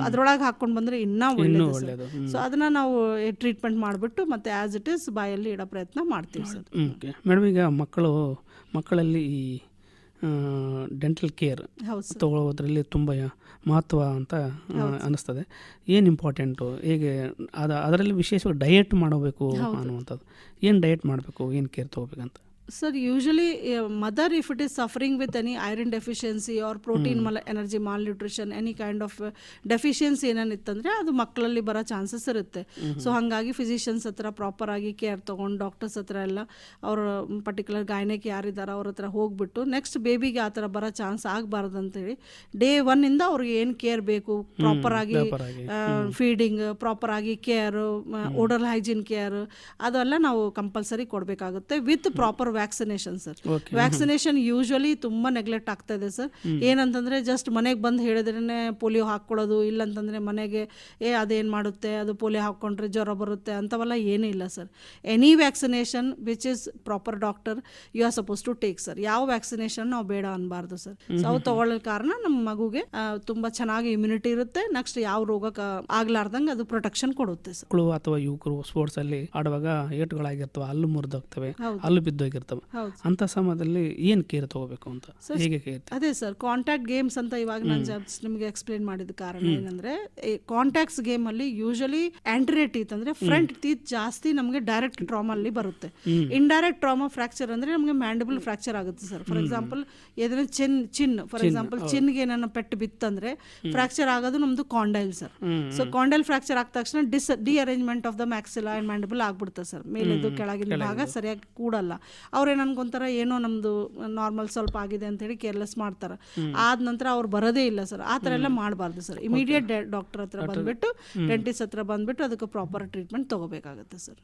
ಅದ್ರೊಳಗೆ ಹಾಕೊಂಡು ಬಂದರೆ ಇನ್ನೂ ಒಳ್ಳೆಯದು. ಸೊ ಅದನ್ನು ನಾವು ಟ್ರೀಟ್ಮೆಂಟ್ ಮಾಡಿಬಿಟ್ಟು ಮತ್ತೆ ಆ್ಯಸ್ ಇಟ್ ಈಸ್ ಬಾಯಲ್ಲಿ ಇಡೋ ಪ್ರಯತ್ನ ಮಾಡ್ತೀವಿ ಸರ್. ಮೇಡಮ್, ಈಗ ಮಕ್ಕಳಲ್ಲಿ ಈ ಡೆಂಟಲ್ ಕೇರ್ ತಗೊಳ್ಳೋದ್ರಲ್ಲಿ ತುಂಬ ಮಹತ್ವ ಅಂತ ಅನ್ನಿಸ್ತದೆ. ಏನು ಇಂಪಾರ್ಟೆಂಟು, ಹೇಗೆ ಅದರಲ್ಲಿ ವಿಶೇಷವಾಗಿ ಡಯಟ್ ಮಾಡಬೇಕು ಅನ್ನುವಂಥದ್ದು, ಏನು ಡಯಟ್ ಮಾಡಬೇಕು, ಏನು ಕೇರ್ ತೊಗೋಬೇಕಂತ sir? Usually mother if it is suffering with any iron deficiency or protein energy malnutrition any kind of deficiency ಏನೇನಿತ್ತಂದರೆ ಅದು ಮಕ್ಕಳಲ್ಲಿ ಬರೋ ಚಾನ್ಸಸ್ ಇರುತ್ತೆ. ಸೊ ಹಾಗಾಗಿ ಫಿಸಿಷಿಯನ್ಸ್ ಹತ್ರ ಪ್ರಾಪರಾಗಿ ಕೇರ್ ತೊಗೊಂಡು ಡಾಕ್ಟರ್ಸ್ ಹತ್ರ ಎಲ್ಲ ಅವ್ರ ಪರ್ಟಿಕ್ಯುಲರ್ ಗೈನೆಕ್ ಯಾರಿದ್ದಾರೆ ಅವ್ರ ಹತ್ರ ಹೋಗ್ಬಿಟ್ಟು ನೆಕ್ಸ್ಟ್ ಬೇಬಿಗೆ ಆ ಥರ ಬರೋ ಚಾನ್ಸ್ ಆಗಬಾರ್ದು ಅಂತೇಳಿ ಡೇ 1 ಇಂದ ಅವ್ರಿಗೆ ಏನು ಕೇರ್ ಬೇಕು, ಪ್ರಾಪರಾಗಿ ಫೀಡಿಂಗ್, ಪ್ರಾಪರಾಗಿ ಕೇರ್, ಓಡಲ್ ಹೈಜೀನ್ ಕೇರ್ ಅದೆಲ್ಲ ನಾವು ಕಂಪಲ್ಸರಿ ಕೊಡಬೇಕಾಗುತ್ತೆ with proper vaccination sir. Vaccination usually ತುಂಬ ನೆಗ್ಲೆಕ್ಟ್ ಆಗ್ತಾ ಇದೆ ಸರ್. ಏನಂತಂದರೆ ಜಸ್ಟ್ ಮನೆಗೆ ಬಂದು ಹೇಳಿದ್ರೇ ಪೋಲಿಯೋ ಹಾಕ್ಕೊಳ್ಳೋದು, ಇಲ್ಲಂತಂದರೆ ಮನೆಗೆ ಅದೇನು ಮಾಡುತ್ತೆ, ಅದು ಪೋಲಿಯೋ ಹಾಕ್ಕೊಂಡ್ರೆ ಜ್ವರ ಬರುತ್ತೆ ಅಂಥವೆಲ್ಲ ಏನೂ ಇಲ್ಲ sir. Any vaccination which is proper doctor you are suppose to take sir. ಯಾವ ವ್ಯಾಕ್ಸಿನೇಷನ್ ನಾವು ಬೇಡ ಅನ್ಬಾರ್ದು ಸರ್. ಸೊ ಅವು ತಗೊಳ್ಳೋ ಕಾರಣ ನಮ್ಮ ಮಗುಗೆ ತುಂಬ ಚೆನ್ನಾಗಿ ಇಮ್ಯುನಿಟಿ ಇರುತ್ತೆ, ನೆಕ್ಸ್ಟ್ ಯಾವ ರೋಗಕ್ಕೆ ಆಗ್ಲಾರ್ದಂಗೆ ಅದು ಪ್ರೊಟೆಕ್ಷನ್ ಕೊಡುತ್ತೆ ಸರ್. ಮಕ್ಕಳು ಅಥವಾ ಯುವಕರು ಸ್ಪೋರ್ಟ್ಸ್ ಅಲ್ಲಿ ಆಡುವಾಗ ಏಟುಗಳಾಗಿರ್ತವೆ, ಹಲ್ಲು ಮುರಿದೋಗ್ತವೆ, ಹಲ್ಲು ಬಿದ್ದೋಗಿರ್ತವೆ, ಅಂತ ಸಮಯದಲ್ಲಿ ಏನು ಕೇರ್ ತಗೋಬೇಕು ಅಂತ ಹೇಗೆ ಕೇರ್? ಅದೇ ಸರ್, ಕಾಂಟ್ಯಾಕ್ಟ್ ಗೇಮ್ಸ್ ಅಂತ ಇವಾಗ ನಾನು ನಿಮಗೆ ಎಕ್ಸ್ಪ್ಲೇನ್ ಮಾಡಿದ ಕಾರಣ ಏನಂದ್ರೆ ಕಾಂಟ್ಯಾಕ್ಟ್ಸ್ ಗೇಮ್ ಅಲ್ಲಿ ಯೂಶಲಿ ಆಂಟೀರಿಯರ್ ಟೀತ್ ಅಂದ್ರೆ ಫ್ರಂಟ್ ಟೀತ್ ಜಾಸ್ತಿ ನಮಗೆ ಡೈರೆಕ್ಟ್ ಟ್ರಾಮಾ ಅಲ್ಲಿ ಬರುತ್ತೆ. ಇಂಡೈರೆಕ್ಟ್ ಟ್ರಾಮಾ ಫ್ರಾಕ್ಚರ್ ಅಂದ್ರೆ ನಮಗೆ ಮ್ಯಾಂಡಿಬಲ್ ಫ್ರಾಕ್ಚರ್ ಆಗುತ್ತೆ ಸರ್. ಫಾರ್ ಎಕ್ಸಾಂಪಲ್ ಏನಾದ್ರೆ ಚಿನ್ ಫಾರ್ ಎಕ್ಸಾಂಪಲ್ ಚಿನ್ಗೆ ಏನಾನ ಪೆಟ್ಟು ಬಿತ್ತಂದ್ರೆ ಫ್ರಾಕ್ಚರ್ ಆಗೋದು ನಮ್ದು ಕಾಂಡೈಲ್ ಸರ್. ಸೊ ಕಾಂಡೈಲ್ ಫ್ರಾಕ್ಚರ್ ಆದ ತಕ್ಷಣ ಡಿಅರೇಂಜ್ಮೆಂಟ್ ಆಫ್ ದ ಮ್ಯಾಕ್ಸಿಲಾ ಅಂಡ್ ಮ್ಯಾಂಡಿಬಲ್ ಆಗ್ಬಿಡುತ್ತೆ ಸರ್. ಮೇಲೆದು ಕೆಳಗಿನ ಭಾಗ ಸರಿಯಾಗಿ ಕೂಡಲ್ಲ. ಅವ್ರೇನು ಅನ್ಕೊಂತಾರೆ, ಏನೋ ನಮ್ದು ನಾರ್ಮಲ್ ಸ್ವಲ್ಪ ಆಗಿದೆ ಅಂತ ಹೇಳಿ ಕೇರ್ಲೆಸ್ ಮಾಡ್ತಾರೆ. ಆದ ನಂತರ ಅವ್ರು ಬರೋದೇ ಇಲ್ಲ ಸರ್. ಆ ಥರ ಎಲ್ಲ ಮಾಡಬಾರ್ದು ಸರ್. ಇಮಿಡಿಯೇಟ್ ಡಾಕ್ಟರ್ ಹತ್ರ ಬಂದ್ಬಿಟ್ಟು ಡೆಂಟಿಸ್ಟ್ ಹತ್ರ ಬಂದ್ಬಿಟ್ಟು ಅದಕ್ಕೆ ಪ್ರಾಪರ್ ಟ್ರೀಟ್ಮೆಂಟ್ ತಗೋಬೇಕಾಗುತ್ತೆ ಸರ್.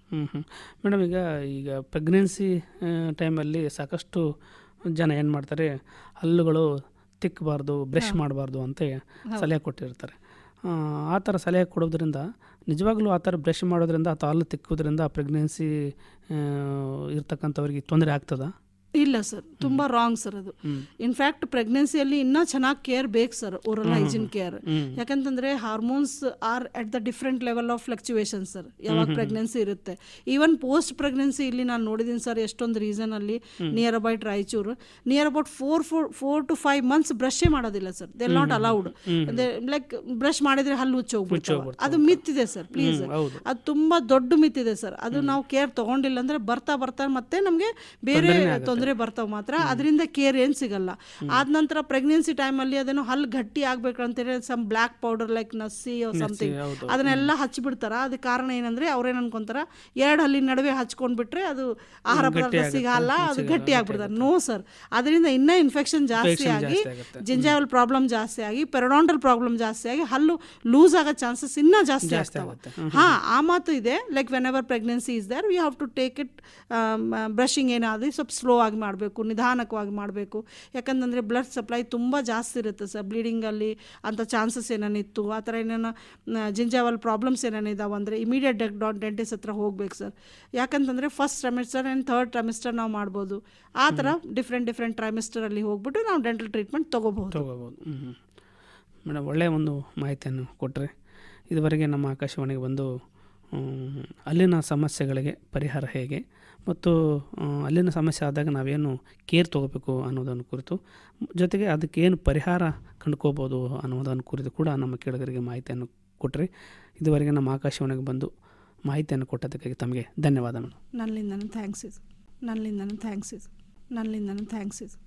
ಮೇಡಮ್, ಈಗ ಪ್ರೆಗ್ನೆನ್ಸಿ ಟೈಮಲ್ಲಿ ಸಾಕಷ್ಟು ಜನ ಏನು ಮಾಡ್ತಾರೆ, ಹಲ್ಲುಗಳು ತಿಕ್ಕಬಾರ್ದು, ಬ್ರಷ್ ಮಾಡಬಾರ್ದು ಅಂತ ಸಲಹೆ ಕೊಟ್ಟಿರ್ತಾರೆ. ಆ ಥರ ಸಲಹೆ ಕೊಡೋದ್ರಿಂದ ನಿಜವಾಗ್ಲೂ ಆ ಥರ ಬ್ರಷ್ ಮಾಡೋದ್ರಿಂದ ಅಥವಾ ಹಲ್ಲು ತಿಕ್ಕೋದ್ರಿಂದ ಪ್ರೆಗ್ನೆನ್ಸಿ ಇರ್ತಕ್ಕಂಥವ್ರಿಗೆ ತೊಂದರೆ ಆಗ್ತದಾ? ಇಲ್ಲ ಸರ್, ತುಂಬ ರಾಂಗ್ ಸರ್ ಅದು. ಇನ್ಫ್ಯಾಕ್ಟ್ ಪ್ರೆಗ್ನೆನ್ಸಿಯಲ್ಲಿ ಇನ್ನೂ ಚೆನ್ನಾಗಿ ಕೇರ್ ಬೇಕು ಸರ್, ಓರಲ್ ಹೈಜಿನ್ ಕೇರ್. ಯಾಕಂತಂದರೆ hormones are at the different level of fluctuation sir, ಯಾವಾಗ ಪ್ರೆಗ್ನೆನ್ಸಿ ಇರುತ್ತೆ. ಈವನ್ ಪೋಸ್ಟ್ ಪ್ರೆಗ್ನೆನ್ಸಿ ಇಲ್ಲಿ ನಾನು ನೋಡಿದ್ದೀನಿ ಸರ್, ಎಷ್ಟೊಂದು ರೀಸನಲ್ಲಿ near about Raichur, near about 4 to 5 months ಬ್ರಷೇ ಮಾಡೋದಿಲ್ಲ sir. They not allowed. Like brush ಮಾಡಿದರೆ ಹಲ್ಲು ಉಚ್ಚೋಗ್ಬಿಡ್ತಾವೆ. ಅದು ಮಿತ್ತಿದೆ ಸರ್, ಪ್ಲೀಸ್. ಅದು ತುಂಬ ದೊಡ್ಡ ಮಿತ್ತಿದೆ ಸರ್. ಅದು ನಾವು ಕೇರ್ ತೊಗೊಂಡಿಲ್ಲ ಅಂದರೆ ಬರ್ತಾ ಮತ್ತೆ ನಮಗೆ ಬೇರೆ ತೊಂದರೆ ಬರ್ತಾವೆ ಮಾತ್ರ. ಅದರಿಂದ ಕೇರ್ ಏನು ಸಿಗಲ್ಲ. ಆದ ನಂತರ ಪ್ರೆಗ್ನೆನ್ಸಿ ಟೈಮಲ್ಲಿ ಅದೇನೋ ಹಲ್ಲು ಗಟ್ಟಿ ಆಗ್ಬೇಕಂತೇಳಿ ಸಮ್ ಬ್ಲ್ಯಾಕ್ ಪೌಡರ್ ಲೈಕ್ ನಸ್ಸಿ ಸಮಥಿಂಗ್ ಅದನ್ನೆಲ್ಲ ಹಚ್ಚಿಬಿಡ್ತಾರ. ಅದಕ್ಕೆ ಕಾರಣ ಏನಂದ್ರೆ ಅವ್ರೇನು ಅನ್ಕೊಂತಾರ, 2 ಹಲ್ಲಿನ ನಡುವೆ ಹಚ್ಕೊಂಡ್ಬಿಟ್ರೆ ಅದು ಆಹಾರ ಪದಾರ್ಥ ಸಿಗಲ್ಲ, ಅದು ಗಟ್ಟಿ ಆಗ್ಬಿಡ್ತಾರೆ. ನೋ ಸರ್, ಅದರಿಂದ ಇನ್ನೂ ಇನ್ಫೆಕ್ಷನ್ ಜಾಸ್ತಿ ಆಗಿ, ಜಿಂಜಾವಲ್ ಪ್ರಾಬ್ಲಮ್ ಜಾಸ್ತಿ ಆಗಿ, ಪೆರಡಾಂಟಲ್ ಪ್ರಾಬ್ಲಮ್ ಜಾಸ್ತಿ ಆಗಿ, ಹಲ್ಲು ಲೂಸ್ ಆಗೋ ಚಾನ್ಸಸ್ ಇನ್ನೂ ಜಾಸ್ತಿ ಆಗ್ತಾವೆ. ಆ ಮಾತು ಇದೆ. Like whenever pregnancy is there, we have to take it brushing ಏನಾದರೂ ಸ್ವಲ್ಪ ಸ್ಲೋ ಆಗಿ ಮಾಡಬೇಕು, ನಿಧಾನಕವಾಗಿ ಮಾಡಬೇಕು. ಯಾಕಂತಂದರೆ ಬ್ಲಡ್ ಸಪ್ಲೈ ತುಂಬ ಜಾಸ್ತಿ ಇರುತ್ತೆ ಸರ್. ಬ್ಲೀಡಿಂಗಲ್ಲಿ ಅಂಥ ಚಾನ್ಸಸ್ ಏನೇನಿತ್ತು, ಆ ಥರ ಏನೇನೋ ಜಿಂಜಾವಲ್ ಪ್ರಾಬ್ಲಮ್ಸ್ ಏನೇನಿದಾವೆ ಅಂದರೆ ಇಮಿಡಿಯೇಟ್ ಡೆಂಟಿಸ್ಟ್ ಹತ್ರ ಹೋಗ್ಬೇಕು ಸರ್. ಯಾಕಂತಂದರೆ first trimester and third trimester ನಾವು ಮಾಡ್ಬೋದು. ಆ ಥರ ಡಿಫ್ರೆಂಟ್ ಟ್ರೈಮಿಸ್ಟರಲ್ಲಿ ಹೋಗ್ಬಿಟ್ಟು ನಾವು ಡೆಂಟಲ್ ಟ್ರೀಟ್ಮೆಂಟ್ ತೊಗೋಬೋದು. ಮೇಡಮ್, ಒಳ್ಳೆಯ ಒಂದು ಮಾಹಿತಿಯನ್ನು ಕೊಟ್ಟರೆ. ಇದುವರೆಗೆ ನಮ್ಮ ಆಕಾಶವಾಣಿಗೆ ಬಂದು ಅಲ್ಲಿನ ಸಮಸ್ಯೆಗಳಿಗೆ ಪರಿಹಾರ ಹೇಗೆ ಮತ್ತು ಅಲ್ಲಿನ ಸಮಸ್ಯೆ ಆದಾಗ ನಾವೇನು ಕೇರ್ ತೊಗೋಬೇಕು ಅನ್ನೋದನ್ನು ಕುರಿತು, ಜೊತೆಗೆ ಅದಕ್ಕೇನು ಪರಿಹಾರ ಕಂಡುಕೋಬೋದು ಅನ್ನೋದನ್ನು ಕುರಿತು ಕೂಡ ನಮ್ಮ ಕೇಳುಗರಿಗೆ ಮಾಹಿತಿಯನ್ನು ಕೊಟ್ಟರೆ. ಇದುವರೆಗೆ ನಮ್ಮ ಆಕಾಶವಾಣಿಗೆ ಬಂದು ಮಾಹಿತಿಯನ್ನು ಕೊಟ್ಟದಕ್ಕಾಗಿ ತಮಗೆ ಧನ್ಯವಾದ ಮೇಡಮ್. ನನ್ನಿಂದನೂ ಥ್ಯಾಂಕ್ಸ್ ಇದು.